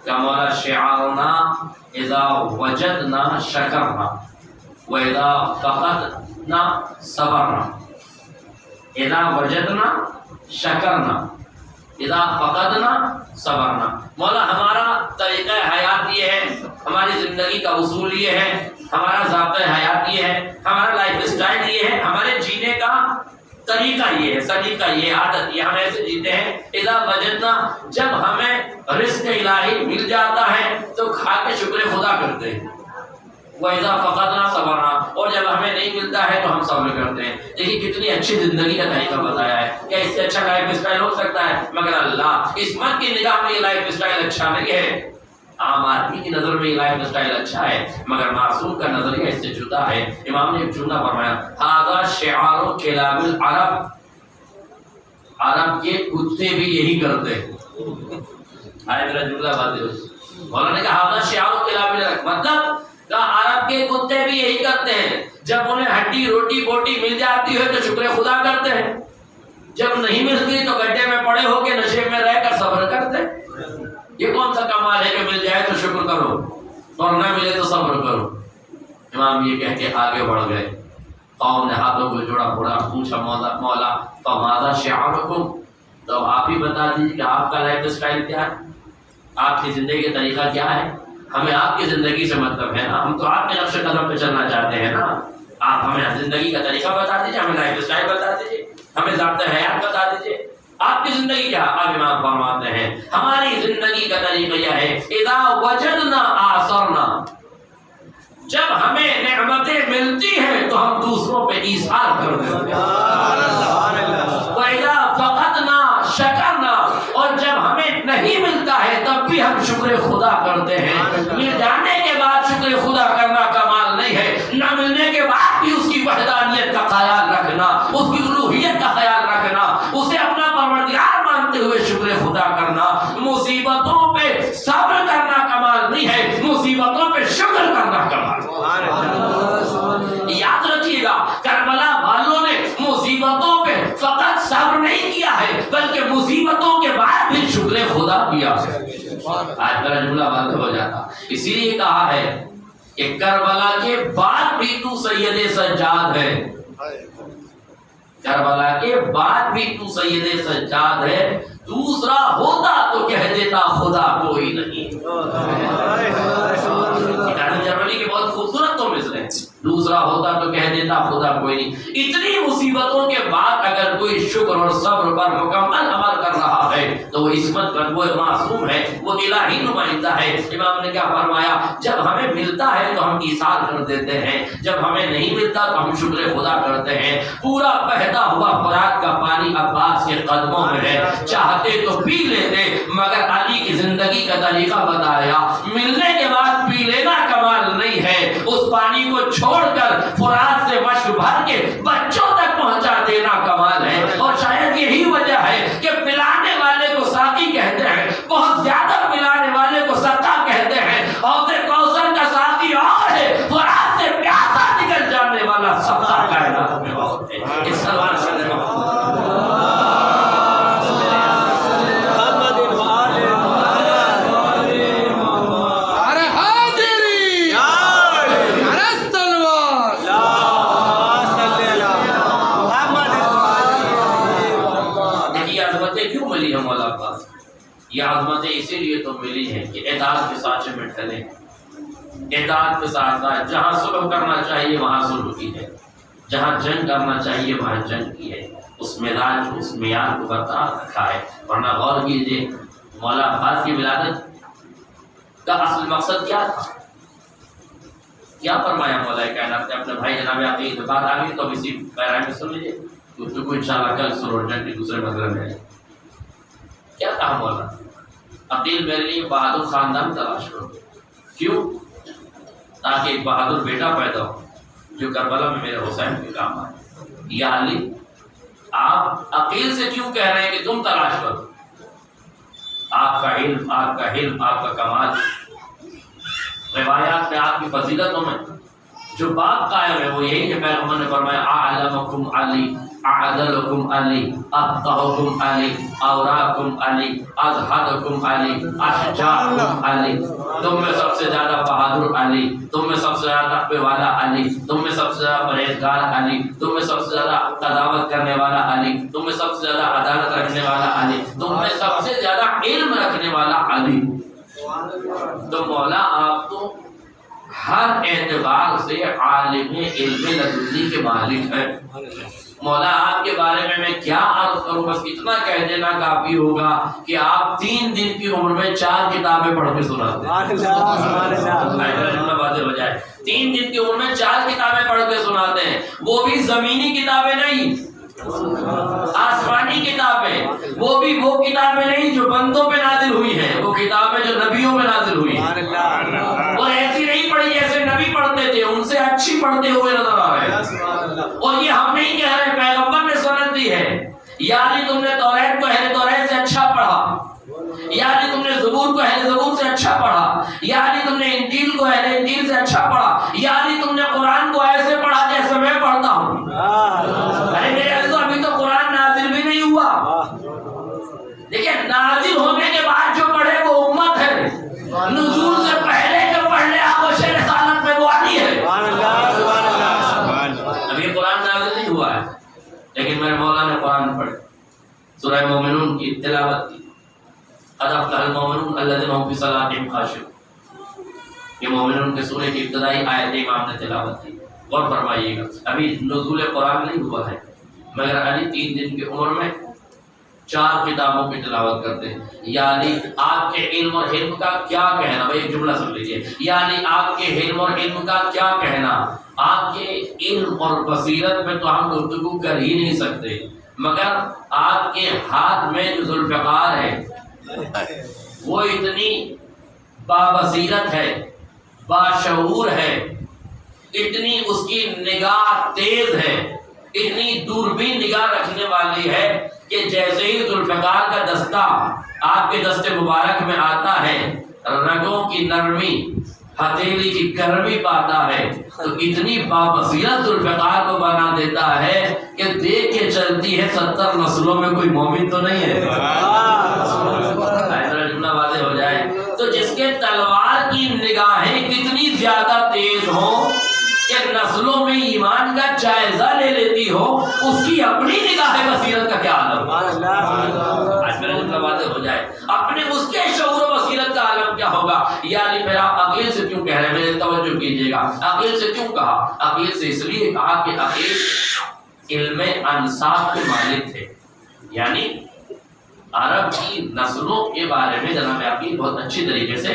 کہ مولا شعارنا اذا وجدنا شکرنا واذا فقدنا صبرنا، اذا وجدنا شکرنا اذا فقدنا صبرنا۔ مولا ہمارا طریقہ حیات یہ ہے، ہماری زندگی کا اصول یہ ہے، ہمارا ضابطہ حیات یہ ہے، ہمارا لائف اسٹائل یہ ہے، ہمارے جینے کا طریقہ یہ ہے، سلیقہ یہ، عادت یہ، ہم ایسے جیتے ہیں۔ اذا وجدنا، جب ہمیں رزق الہی مل جاتا ہے تو کھا کے شکر خدا کرتے ہیں، وَإِذَا فَقَدْنَا صَبَرْنَا، اور جب ہمیں نہیں ملتا ہے تو ہم صبر کرتے ہیں۔ دیکھیے کتنی اچھی زندگی کا طریقہ بتایا ہے، کیا اس سے اچھا لائف اسٹائل ہو سکتا ہے؟ مگر اللہ اس مرد کی نگاہ میں یہ لائف اسٹائل اچھا نہیں ہے، عام آدمی کی نظر میں یہ لائف اسٹائل اچھا ہے، مگر معصوم کا نظریہ اس سے جدا ہے۔ امام نے ایک جملہ فرمایا، هذا شعار کلاب العرب، عرب کے کتے بھی یہی کرتے ہیں. آئے میرا جملہ بات ہے. مولانا نے کہا ہاں شعار کے علاوہ مطلب کہا عرب کے کتے بھی یہی کرتے ہیں. جب انہیں ہڈی روٹی بوٹی مل جاتی ہے تو شکر خدا کرتے ہیں, جب نہیں ملتی تو گڈھے میں پڑے ہو کے نشے میں رہ کر صبر کرتے ہیں. یہ کون سا کمال ہے کہ مل جائے تو شکر کرو اور نہ ملے تو صبر کرو. امام یہ کہہ کے آگے بڑھ گئے. قوم نے ہاتھوں کو جوڑا پھوڑا, پوچھا مولا فماذا شعارکم, تو آپ ہی بتا دیجیے کہ آپ کا لائف اسٹائل کیا ہے, آپ کی زندگی کا طریقہ کیا ہے. ہمیں آپ کی زندگی سے مطلب ہے نا, ہم تو آپ کے نقش قدم پہ چلنا چاہتے ہیں نا. آپ ہمیں زندگی کا طریقہ بتا دیجیے, ہمیں لائف اسٹائل بتا دیجیے, ہمیں ضابطۂ حیات بتا دیجیے. آپ کی زندگی کیا؟ اب امام فرماتے ہیں ہماری زندگی کا طریقہ یہ ہے اذا وجدنا آثرنا, جب ہمیں نعمتیں ملتی ہیں تو ہم دوسروں پہ ایثار کر دیتے ہیں. وَإِذَا فَقَدْنَا شَكَرْنَا, اور جب ہمیں نہیں ملتا ہے تب بھی ہم شکر خدا کرتے ہیں. مل جانے کے بعد شکر خدا کرنا کمال نہیں ہے, نہ ملنے کے بعد بھی اس کی وحدانیت کا خیال رکھنا, اس کی الوہیت کا خیال رکھنا, اسے اپنا پروردگار مانتے ہوئے شکر خدا کرنا. مصیبتوں پہ صبر کرنا کمال نہیں ہے, مصیبتوں پہ شکر کرنا کمال. یاد رکھیے گا کربلا والوں نے مصیبتوں پہ فقط صبر نہیں کیا ہے بلکہ مصیبتوں کے بعد بھی شکر خدا کیا ہے. آج میرا جملہ بند ہو جاتا. اسی لیے کہا ہے کہ کربلا کے بعد بھی تو سید سجاد ہے, کربلا کے بعد بھی تو سید سجاد ہے, دوسرا ہوتا تو کہہ دیتا خدا کوئی نہیں. جرمنی کے بہت خوبصورت تو مثل ہے, دوسرا ہوتا تو کہہ دیتا خدا کوئی نہیں. اتنی مصیبتوں کے بعد اگر کوئی شکر اور صبر پر مکمل عمل کر رہا ہے تو وہ عصمت پر, وہ معصوم ہے, وہ الہی نمائندہ ہے. امام نے کیا فرمایا, جب ہمیں ملتا ہے تو ہم ایثار کر دیتے ہیں, جب ہمیں نہیں ملتا تو ہم شکر خدا کرتے ہیں. پورا بہتا ہوا فرات کا پانی عباس کے قدموں میں ہے, چاہتے تو پی لیتے مگر علی کی زندگی کا طریقہ بتایا. ملنے کے بعد پی لینا کمال نہیں ہے, اس پانی کو چھوڑ کر فرات سے مشک بھر کے بچوں تک پہنچا دینا کمال ہے. اور شاید یہی وجہ ہے کہ پلانے والے کو ساقی کہتے ہیں, بہت زیادہ پلانے والے کو سقا کہتے ہیں. حوض کوثر کا ساقی اور ہے, فرات سے پیاسا نکل جانے والا سقا کائنات میں بہت ہے. اس سوال سے یہ عظمتیں اسی لیے تو ملی ہیں کہ اطاعت کے سانچے میں ڈھلے, اطاعت کے ساتھ ساتھ جہاں صلح کرنا چاہیے وہاں صلح کی ہے, جہاں جنگ کرنا چاہیے وہاں جنگ کی ہے. اس مزاج اس معیار کو برقرار رکھا ہے. ورنہ غور کیجیے مولا عباس کی ولادت کا اصل مقصد کیا تھا, کیا فرمایا مولا کائنات نے اپنے بھائی جناب عقیل. بات آ گئی تو اسی پیرا میں سن لیجیے, گفتگو انشاءاللہ کل صلح جنگ کے دوسرے مطلب میں. کیا کہا مولا, عقیل میرے لیے بہادر خاندان تلاش کرو. کیوں؟ تاکہ ایک بہادر بیٹا پیدا ہو جو کربلا میں میرے حسین کے کام آئے. یا علی, آپ عقیل سے کیوں کہہ رہے ہیں کہ تم تلاش کرو؟ آپ کا علم, آپ کا حلم, آپ کا کمال, روایات میں آپ کی فضیلتوں میں جو بات قائم ہے وہ یہی ہے. پیغمبر نے فرمایا اعلمکم علی, اعدلکم علی, افقہکم علی, اوراکم علی, ازہدکم علی, اشجاعکم علی. تم میں سب سے زیادہ بہادر علی, تم میں سب سے زیادہ تقوی والا علی, تم میں سب سے زیادہ پرہیزگار علی, تم میں سب سے زیادہ قضاوت کرنے والا علی, تم میں سب سے زیادہ عدالت رکھنے والا علی, تم میں سب سے زیادہ علم رکھنے والا علی. تو مولا آپ تو ہر اعتبار سے عالم علم لدنی کے مالک ہیں. مولا آپ کے بارے میں کیا عرض کروں, بس اتنا کہہ دینا کافی ہوگا کہ آپ 3 دن کی عمر میں 4 کتابیں پڑھ کے سناتے ہیں. بجائے 3 دن کی عمر میں 4 کتابیں پڑھ کے سناتے ہیں, وہ بھی زمینی کتابیں نہیں, آسمانی کتابیں, وہ بھی وہ کتابیں نہیں جو بندوں پہ نازل ہوئی ہیں, وہ کتابیں جو نبیوں پہ نازل ہوئی ہیں. اور ایسی نہیں پڑھی جیسے نبی پڑھتے تھے, ان سے اچھی پڑھتے ہوئے نظر آ رہے ہیں. اور یہ ہم نہیں کہہ رہے, پیغمبر نے سند دی ہے. یعنی تم نے توریت کو اہل توریت سے اچھا پڑھا، یعنی تم نے زبور کو اہل زبور سے اچھا پڑھا، یعنی تم نے انجیل کو اہل انجیل سے اچھا پڑھا، یعنی تم نے قرآن کو ایسے پڑھا جیسے میں پڑھتا ہوں۔ ارے میرے عزیزو، ابھی تو قرآن نازل بھی نہیں ہوا۔ دیکھیں، نازل ہونے کے بعد جو پڑھے وہ امت ہے، نزول سے پہلے جو پڑھ لے آغوش رسالت میں وہ علی ہے۔ ابھی قرآن نازل نہیں ہوا ہے، لیکن میرے مولا نے قرآن پڑھے، سورہ مومنون کی تلاوت کی۔ قد افلح المؤمنون الذين هم في صلاتهم خاشعون، یہ مومنون کے سورے کی ابتدائی آیت امام نے تلاوت کی۔ غور فرمائیے گا، ابھی نزول قرآن نہیں ہوا ہے، مگر علی 3 دن کی عمر میں 4 کتابوں کی تلاوت کرتے ہیں۔ یعنی آپ کے علم اور علم کا کیا کہنا، بھائی ایک جملہ سن لیجیے، یعنی آپ کے علم اور علم کا کیا کہنا، آپ کے علم اور بصیرت میں تو ہم گفتگو کر ہی نہیں سکتے، مگر آپ کے ہاتھ میں جو ذوالفقار ہے وہ اتنی بابصیرت ہے، باشعور ہے، اتنی اس کی نگاہ تیز ہے، اتنی دوربین نگاہ رکھنے والی ہے کہ جیسے ہی ذوالفقار کا دستہ آپ کے دست مبارک میں آتا ہے، رگوں کی نرمی، ہتھیلی کی گرمی پاتا ہے، تو اتنی بابصیرت ذوالفقار کو بنا دیتا ہے کہ دیکھ کے چلتی ہے 70 نسلوں میں کوئی مومن تو نہیں ہے۔ جملہ واضح ہو جائے تو جس کے تلوار کی نگاہیں کتنی زیادہ تیز ہوں کہ نسلوں میں ایمان کا جائزہ لے لیتی ہو، اس کی اپنی نگاہ بصیرت کا کیا عالم، آج میرا جملہ واضح ہو جائے، اپنے اس کے شعور و بصیرت کا عالم کیا ہوگا۔ یعنی پھر آپ عقیل سے کیوں کہہ رہے ہیں، میرے توجہ کیجئے گا، عقیل سے کیوں کہا؟ عقیل سے اس لیے کہا کہ عقیل علم انساب کے مالک تھے، یعنی عرب کی نسلوں کے بارے میں جناب عقیل بہت اچھی طریقے سے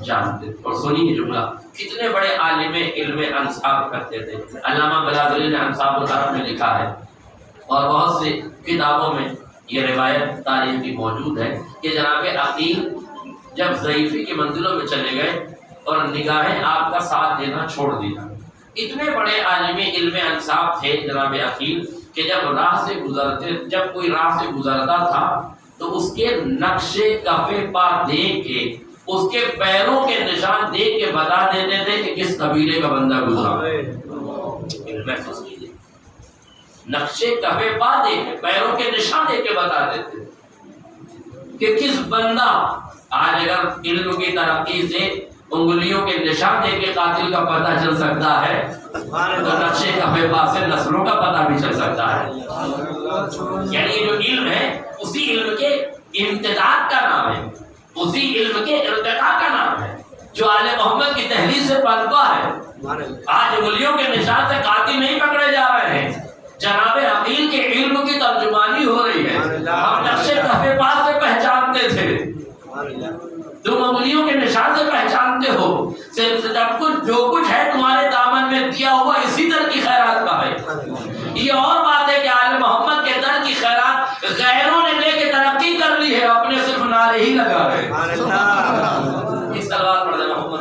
جانتے تھے۔ اور سنیے جملہ، کتنے بڑے عالم علم انساب کرتے تھے۔ علامہ بلاغری نے انساب العرب میں لکھا ہے، اور بہت سی کتابوں میں یہ روایت تاریخ کی موجود ہے کہ جناب عقیل جب ضعیفی کی منزلوں میں چلے گئے اور نگاہیں آپ کا ساتھ دینا چھوڑ دیا، اتنے بڑے عالم علم انساب تھے جناب عقیل کہ جب کوئی راہ سے گزرتا تھا تو اس کے نقشے کفے پا دیکھ کے، اس کے پیروں کے نشان دیکھ کے بتا دیتے تھے کہ کس قبیلے کا بندہ گزرا۔ محسوس کیجیے، نقشے کفے پا دیکھ کے، پیروں کے نشان دیکھ کے بتا دیتے کہ کس بندہ۔ آج اگر علم کی ترقی سے انگلیوں کے نشان دیکھ کے قاتل کا پتہ چل سکتا ہے تو نقشے کفے پا سے نسلوں کا پتہ بھی چل سکتا ہے۔ یعنی جو علم ہے اسی علم کے امتداد کا نام ہے، اسی علم کے ارتقاء کا نام ہے، جو آل محمد کی تحریر سے پنپا ہے۔ آج انگلیوں کے نشان سے قاتل نہیں پکڑے جا رہے ہیں، جناب عقیل کے علم کی ترجمانی ہو رہی ہے۔ ہم نقشے کفے پا سے پہچانتے تھے، تم انگلیوں کے نشان سے پہچانتے ہو، جب کچھ جو کچھ ہے تمہارے دامن میں دیا ہوا اسی در کی خیرات کا ہے۔ یہ اور بات ہے کہ آل محمد کے در کی خیرات غیروں نے لے کے ترقی کر لی ہے، اپنے صرف نعرے ہی لگا رہے ہیں۔ اس صلوات پڑھ دیں محمد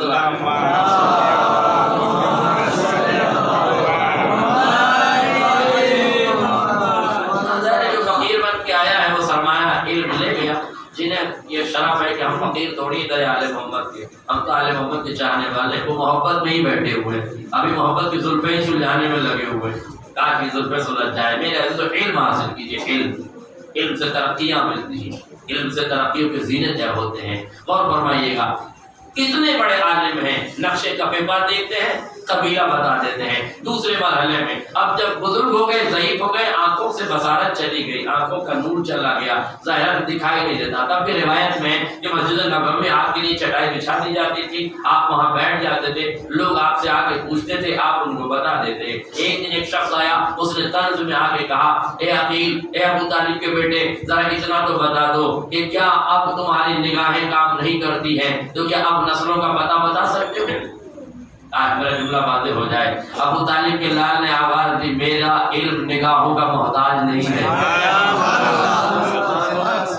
جو فقیر بن کے آیا ہے وہ سرمایہ علم لے گیا، جنہیں یہ شرف ہے کہ ہم فقیر تھوڑی ادھر آل محمد کے، ہم تو آل محمد کے چاہنے والے، وہ محبت میں ہی بیٹھے ہوئے، ابھی محبت کی زلفیں سلجھانے میں لگے ہوئے، کاش کی زلفیں سلجھ جائے۔ میرے عزیزو علم حاصل کیجیے، علم سے ترقیاں ملتی ہیں، علم سے ترقیوں کے زینے طے ہوتے ہیں۔ غور فرمائیے گا، کتنے بڑے عالم ہیں، نقشے کفے پر دیکھتے ہیں، قبیلہ بتا دیتے ہیں۔ دوسرے مرحلے میں اب جب بزرگ ہو گئے، ضعیف ہو گئے، آنکھوں سے بصارت چلی گئی، آنکھوں کا نور چلا گیا، ظاہر دکھائی نہیں دیتا، تب بھی روایت میں کہ مسجد نبوی میں آپ کے لیے چٹائی بچھا دی جاتی تھی، آپ وہاں بیٹھ جاتے تھے، لوگ آپ سے آ کے پوچھتے تھے، آپ ان کو بتا دیتے۔ ایک دن ایک شخص آیا، اس نے طنز میں آ کے کہا، اے عقیل، اے ابو طالب کے بیٹے، ذرا اتنا تو بتا دو کہ کیا اب تمہاری نگاہیں کام نہیں کرتی ہیں تو کیا اب نسلوں کا پتہ بتا سکتے ہو؟ آج میرا جملہ واضح ہو جائے۔ ابو طالب کے لال نے آواز دی، میرا علم نگاہوں کا محتاج نہیں ہے،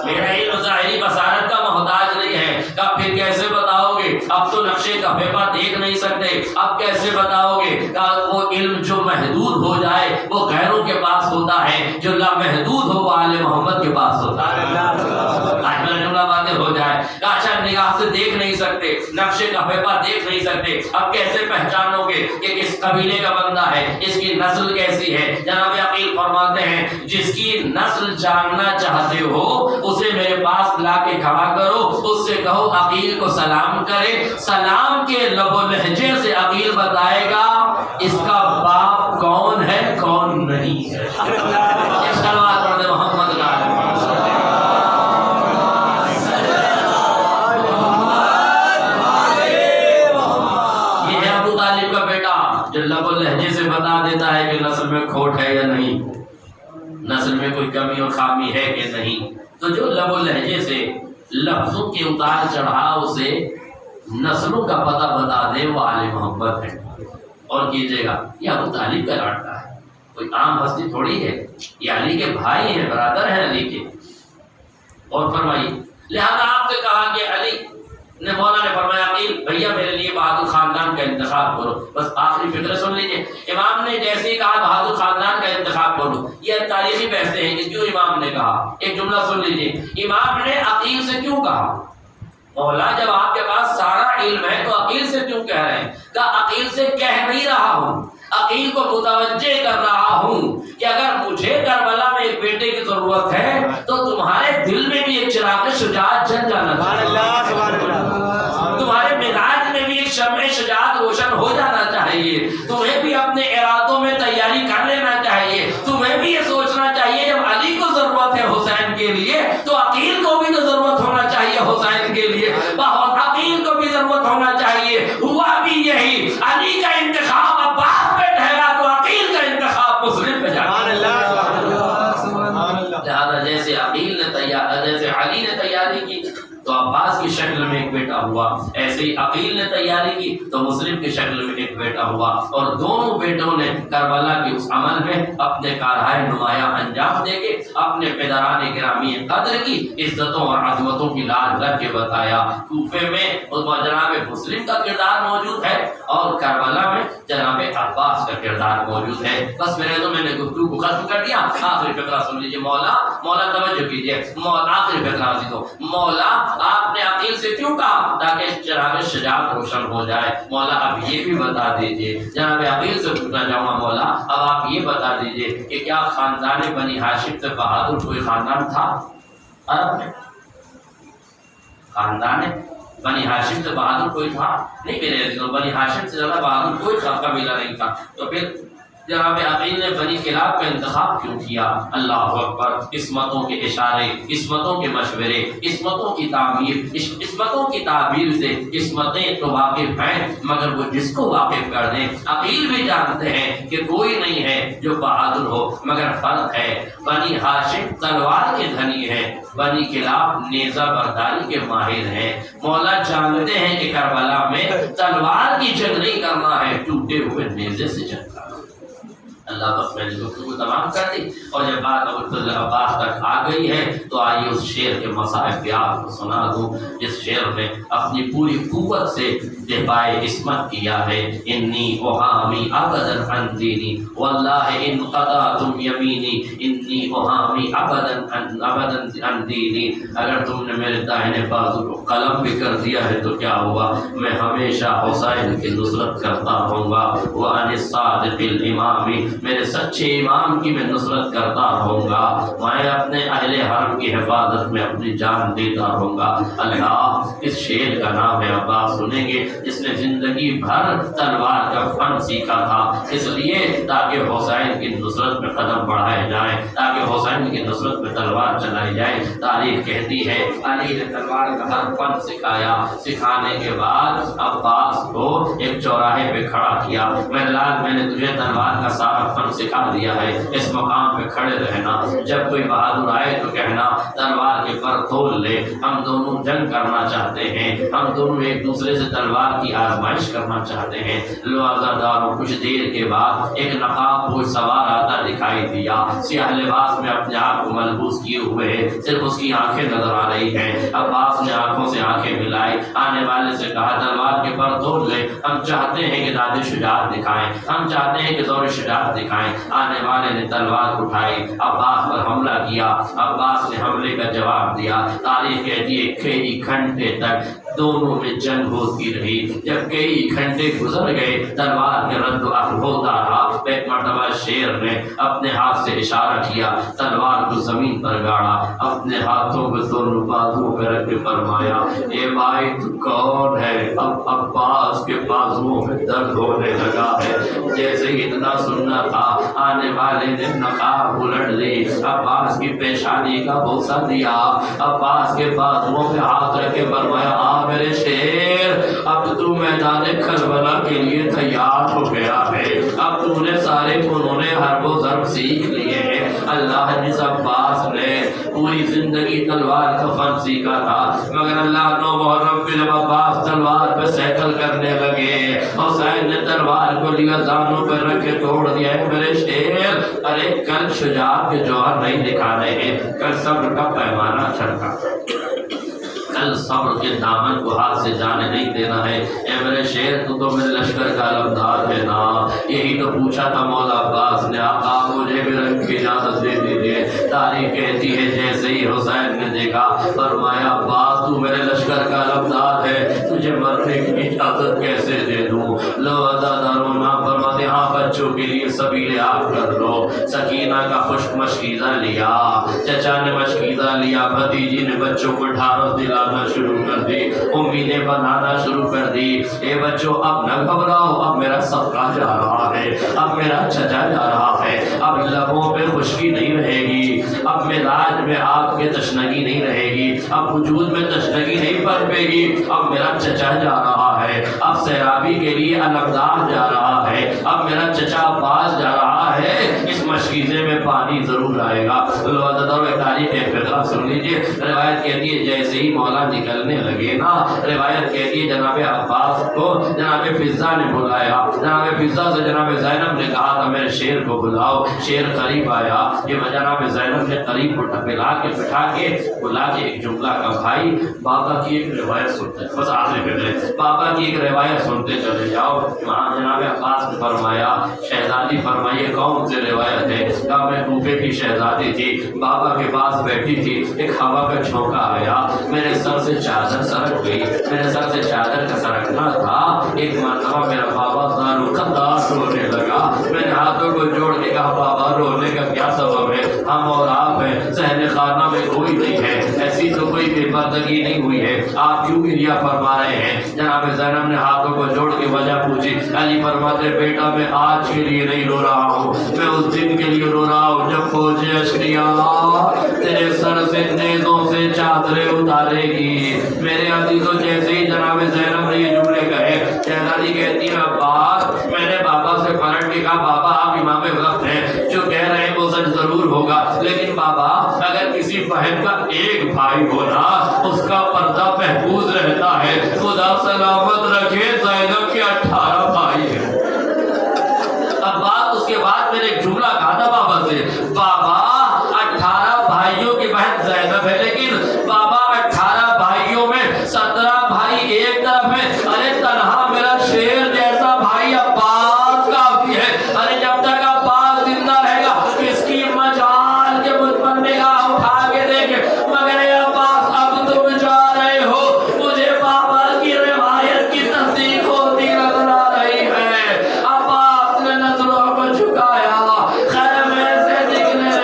میرا علم ظاہری بصارت کا محتاج نہیں ہے۔ کب پھر کیسے بتاؤ گے؟ اب تو نقشے کا پھیپا دیکھ نہیں سکتے، اب کیسے بتاؤ گے کہ وہ علم جو محدود ہو جائے وہ غیروں کے پاس ہوتا ہے، جو لامحدود ہو وہ آل محمد کے پاس ہوتا ہے۔ آج میرا جملہ باتیں ہو جائے کہ اچھا نگاہ سے دیکھ نہیں سکتے، نقشے کا پھیپا دیکھ نہیں سکتے، اب کیسے پہچانو گے کہ کس قبیلے کا بندہ ہے، اس کی نسل کیسی ہے؟ جناب عقیل فرماتے ہیں جس کی نسل جاننا چاہتے ہو اسے میرے پاس لا کے کھڑا کرو، اس سے کہو عقیل کو سلام کرے، سلام کے لب و لہجے سے عقیل بتائے گا اس کا باپ کون ہے کون نہیں ہے۔ صلوات پڑھ دے محمد کا۔ یہ ہے ابو طالب کا بیٹا جو لب و لہجے سے بتا دیتا ہے کہ نسل میں کھوٹ ہے یا نہیں، نسل میں کوئی کمی اور خامی ہے کہ نہیں۔ تو جو لب و لہجے سے لفظوں کے اتار چڑھاؤ سے نسلوں کا پتہ بتا دے وہ آل محمد ہے۔ اور کیجیے گا یہ ابو طالب کا لڑکا ہے، کوئی عام ہستی تھوڑی ہے، یہ علی کے بھائی ہیں، برادر ہیں علی کے۔ اور فرمائیے لہذا آپ سے کہا کہ علی نے مولا نے فرمایا عقیل بھیا میرے لیے بہادر خاندان کا انتخاب کرو۔ بس آخری فکر سن لیجیے، امام نے جیسے ہی کہا بہادر خاندان کا انتخاب کرو، یہ تاریخی بحثیں ہیں کہ کیوں امام نے کہا۔ ایک جملہ سن لیجیے، امام نے عقیل سے کیوں کہا؟ مولا جب آپ کے پاس سارا علم ہے تو عقیل سے کیوں کہہ رہے ہیں؟ کہ عقیل سے کہہ نہیں رہا ہوں، عقیل کو متوجہ کر رہا ہوں کہ اگر مجھے کربلا میں ایک بیٹے کی ضرورت ہے تو تمہارے دل میں بھی ایک چراغ شجاعت جل جانا چاہیے، تمہارے مزاج میں بھی ایک شمع شجاعت روشن ہو جانا چاہیے، تمہیں بھی اپنے ارادوں میں تیاری کر لینا چاہیے، تمہیں بھی یہ سوچنا چاہیے جب علی کو ضرورت ہے حسین کے لیے تو عقیل کو بھی تو ضرورت ہونا چاہیے حسین کے لیے، بہت عقیل کو بھی ضرورت ہونا چاہیے۔ ہوا بھی یہی، علی کا انتخاب عباس پہ ٹھہرا تو عقیل کا انتخاب مسلم پہ جانا۔ لہذا جیسے عقیل نے جیسے علی نے تیاری کی تو عباس کی شکل میں ایک بیٹا ہوا، ایسے ہی عقیل نے تیاری کی تو مسلم کی شکل میں ایک بیٹا ہوا، اور دونوں بیٹوں نے کربلا کے اس عمل میں اپنے کارہائے نمایاں انجام دے کے اپنے پدران گرامی قدر کی عزتوں اور عظمتوں کی لاج رکھ کے بتایا۔ کوفے میں جناب مسلم کا کردار موجود ہے اور کربلا میں جناب عباس کا کردار موجود ہے۔ بس میں نے گفتگو کو ختم کر دیا۔ آخری فقرہ سن لیجیے، مولا توجہ کیجیے، آخری فقرہ عزیزوں، مولا آپ نے عقیل سے کیوں کہا؟ تاکہ چراغ شجاعت روشن ہو جائے۔ مولا اب یہ بھی بتا دیجئے، جناب عقیل سے پوچھنا چاہوں گا مولا اب آپ یہ بتا دیجئے کہ کیا خاندان بنی ہاشم سے بہادر کوئی خاندان تھا عرب میں؟ خاندان بنی ہاشم سے بہادر کوئی تھا؟ نہیں میرے عزیزوں، بنی ہاشم سے زیادہ بہادر کوئی قبیلہ نہیں تھا۔ تو پھر جناب عقیل نے بنی کلاب کا انتخاب کیوں کیا؟ اللہ اکبر، قسمتوں کے اشارے، قسمتوں کے مشورے، قسمتوں کی تعمیر، قسمتوں کی تعبیر سے قسمتیں تو واقف ہیں مگر وہ جس کو واقف کر دیں۔ عقیل بھی جانتے ہیں کہ کوئی نہیں ہے جو بہادر ہو مگر فرق ہے، بنی ہاشم تلوار کے دھنی ہے، بنی کلاب نیزہ برداری کے ماہر ہیں۔ مولا جانتے ہیں کہ کربلا میں تلوار کی جنگ نہیں کرنا ہے، ٹوٹے ہوئے نیزے سے جنگ کرنا۔ اللہ بس میں نے گفتگو تمام کر دی، اور جب بات ابوالفضل عباس تک آ گئی ہے تو آئیے اس شعر کے مصائب بھی آپ کو سنا دوں جس شعر نے اپنی پوری قوت سے دفاع عصمت کیا ہے۔ انی احامی ابدا عن دینی واللہ ان قطعتم یمینی، انی احامی ابدا عن دینی، اگر تم نے میرے داہنے بازو کو قلم بھی کر دیا ہے تو کیا ہوا، میں ہمیشہ حسین کی نصرت کرتا رہوں گا، وعن الصادق الامامی، میرے سچے امام کی میں نصرت کرتا رہوں گا، میں اپنے اہل حرم کی حفاظت میں اپنی جان دیتا رہوں گا۔ اللہ، اس شعر کا نام ہے عباس، سنیں گے جس نے زندگی بھر تلوار کا فن سیکھا تھا، اس لیے تاکہ حسین کی نصرت میں قدم بڑھائے جائیں، تاکہ حسین کی نصرت میں تلوار چلائی جائے۔ تاریخ کہتی ہے علی نے تلوار کا ہر فن سکھایا، سکھانے کے بعد عباس کو ایک چوراہے پہ کھڑا کیا، میرے لال میں نے تجھے تلوار کا سارا فن سکھا دیا ہے، اس مقام پہ کھڑے رہنا، جب کوئی بہادر آئے تو کہنا تلوار کے پر کھول لے، ہم دونوں جنگ کرنا چاہتے ہیں، ہم دونوں ایک دوسرے سے تلوار کی آزمائش کرنا چاہتے ہیں۔ لو عزاداروں، کچھ دیر کے بعد ایک نقاب پوش سوار آتا دکھائی دیا، سیاہ لباس میں اپنے آپ کو ملبوس کیے ہوئے ہے، صرف اس کی آنکھیں نظر آ رہی ہیں۔ عباس نے آنکھوں سے آنکھیں ملائی، آنے والے سے کہا تلوار کے پر کھول لے، ہم چاہتے ہیں کہ داد شجاعت دکھائیں، ہم چاہتے ہیں کہ زور شجاعت دکھائیں۔ آنے والے نے تلوار اٹھائی، عباس پر حملہ کیا، عباس نے حملے کا جواب دیا۔ تاریخ کہتی ہے کئی گھنٹے تک دونوں میں جنگ ہوتی رہی، جب کئی گھنٹے گزر گئے تلوار کے رد و عقل ہوتا رہا۔ ایک مرتبہ شیر نے اپنے ہاتھ سے اشارہ کیا، تلوار کو زمین پر گاڑا، اپنے ہاتھوں کو دونوں بازو پہ رکھ کے فرمایا اے بھائی تو کون ہے؟ اب عباس کے بازوؤں میں درد ہونے لگا ہے۔ جیسے اتنا سننا تھا، آنے والے نے نقاب الٹ لی، عباس کی پیشانی کا بوسہ دیا، عباس کے بازوؤں پہ ہاتھ رکھ کے فرمایا آ میرے شیر، اب تو میدان کربلا کے لیے تیار ہو گیا ہے، اب تو نے سارے فنون حرب و ضرب سیکھ لیے ہیں۔ اللہ جس عباس نے پوری زندگی تلوار کا فن سیکھا تھا، مگر اللہ نو محرم پہ جب عباس تلوار پہ سیکل کرنے لگے، حسین نے تلوار کو لیا زانوں پہ رکھ کے توڑ دیا ہے میرے شیر۔ ارے کل شجاعت کے جوہر نہیں دکھانے ہیں، کل صبر کا پیمانہ چھڑکا، کل صبر کے دامن کو ہاتھ سے جانے نہیں دینا ہے۔ اے میرے شیر تو میرے لشکر کا علمدار ہے نا، یہی تو پوچھا تھا مولا عباس نے، آقا مجھے بھی رنگ کی اجازت دے دیجیے۔ تاریخ کہتی ہے جیسے ہی حسین نے دیکھا فرمایا عباس تو میرے لشکر کا علمدار ہے، تجھے مرنے کی اجازت کیسے دے دوں؟ لو عزاداروں نا فرماتے ہاں بچوں کے لیے سبیل آپ کر لو۔ سکینہ کا خشک مشکیزہ لیا، چچا نے مشکیزہ لیا، بھتیجی نے بچوں کو ڈھارس دلانا شروع کر دی، امی نے بنانا شروع کر دی۔ اے بچوں اب نہ گھبراؤ، اب میرا صدقہ جا رہا ہے، اب میرا چچا جا رہا ہے، اب لبوں پہ خشکی نہیں رہے گی، اب مزاج میں آپ کے تشنگی نہیں رہے گی، اب وجود میں تشنگی نہیں پنپے گی، اب میرا چچا جا رہا ہے، اب سیرابی کے لیے علمدار جا رہا ہے، اب میرا چچا عباس جا رہا ہے، اس مشکیزے میں پانی ضرور آئے گا۔ تاریخ ایک فقرہ سن لیجیے، روایت کہتی ہے جیسے ہی مولا نکلنے لگے نا، روایت کہتی ہے جناب عباس کو جناب فضہ نے بلایا، جناب فضہ سے جناب زینب نے کہا تھا میرے شیر کو بلاؤ، شیر قریب آیا، یہ جناب زینب نے قریب کو پلا کے بٹھا کے بلا کے ایک جملہ کا بھائی بابا کی ایک روایت سنتے، بس آخری پہ بابا کی ایک روایت سنتے چلے جاؤ۔ وہاں جناب عباس نے فرمایا شہزادی فرمائیے کون سی روایت ہے؟ کہا میں کوفے کی شہزادی تھی، بابا کے پاس بیٹھی تھی، ایک ہوا کا جھونکا آیا، میرے سر سے چادر سرک گئی، میرے سر سے چادر کا سرکنا تھا، ایک مرتبہ میرا بابا زانو قطار رونے لگا، میں نے ہاتھوں کو جوڑ کے کہا بابا رونے کا کیا سبب ہے؟ ہم اور آپ ہیں، صحن خانہ میں کوئی نہیں ہے، ایسی تو کوئی بے پردگی نہیں ہوئی ہے، آپ کیوں گریا فرما رہے ہیں؟ جناب زینب نے ہاتھوں کو جوڑ کے وجہ پوچھی، علی فرماتے بیٹا میں آج کے لیے نہیں رو رہا ہوں، میں اس دن کے لیے رو رہا ہوں جب فوج اشریا تیرے سر سے نیزوں سے چادریں اتارے گی۔ میرے عزیزوں جیسے ہی جناب زینب نے یہ جملے کہے، شہزادی کہتی ہے عباس میں نے بابا سے پلٹ کے کہا بابا آپ امام وقت ہیں، جو کہہ رہے ہیں وہ سچ ضرور ہوگا، لیکن بابا اگر کسی بہن کا ایک بھائی ہونا اس کا پردہ محفوظ رہتا ہے، خدا سلامت رکھے زینب کے 18 بھائی ہیں۔ اب بات اس کے بعد میں نے ایک جملہ کہا تھا بابا سے، بابا 18 بھائیوں کی بہن زینب ہے، لیکن بابا 18 بھائیوں میں 17 بھائی ایک طرف ہے، ارے تنہا میرا شیر جیسا بھائی عباس کافی ہے، ارے جب تک عباس زندہ رہے گا اس کی مجال کے مجھ پر نگاہ اٹھا کے دیکھے، مگر اے عباس اب تم جا رہے ہو، مجھے بابا کی روایت کی تصدیق ہوتی نظر آ رہی ہے۔ عباس نے نظروں کو جھکایا، خیمے سے نکلے،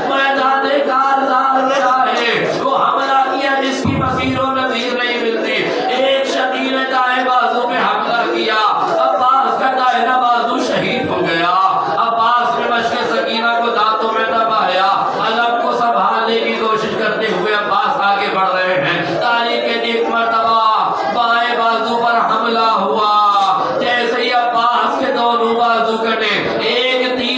میدان کارزار میں آئے، وہ حملہ کیا جس کی بصیر و نظیر نہیں ملتی، ایک شکیل دائیں بازو پہ حملہ کیا، عباس کا دائنا بازو شہید ہو گیا۔ عباس نے مشق سکینہ کو دانتوں میں دبایا، علم کو سنبھالنے کی کوشش کرتے ہوئے عباس آگے بڑھ رہے ہیں۔ تاریخ کے ایک مرتبہ بائیں بازو پر حملہ ہوا، جیسے ہی عباس کے دونوں بازو کٹے، ایک تیر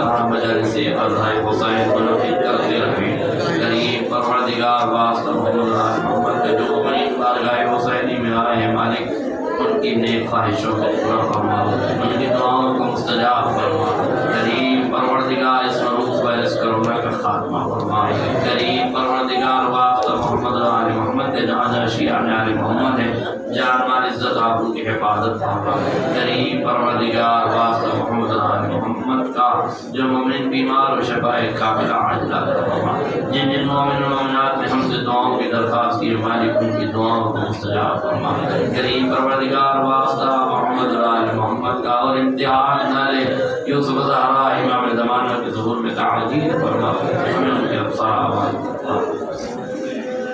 طرح مجالس عزائے حسین منعقد کرتے رہیں۔ کریم پروردگار واسطہ محمد کے جو غریب بارگاہ حسینی میں آئے ہیں مالک ان کی نیک خواہشوں کو پورا فرما، ان کی دعاؤں کو مستجاب فرما۔ کریم پروردگار اس مروز وائرس کرونا کا خاتمہ فرما۔ کریم پروردگار واسطہ محمد آل محمد کے جہاں جہاں شیعہ آل محمد ہے جان مال عزت آپ ان کی حفاظت فرما۔ کریم پروردگار واسطہ محمد آل محمد کا جو مومن بیمار و شفائے کاملہ عاجلہ فرما۔ جن جن مومن و مومنات نے ہم سے دعاؤں کی درخواست کی مالک ان کی دعاؤں کو مستجاب فرما۔ کریم پروردگار واسطہ محمد آل محمد کا اور امتحان نہ لے یوسف زہرا امام زمانہ کے ظہور میں تعجیل فرما۔ ہمیں ان کے ابصار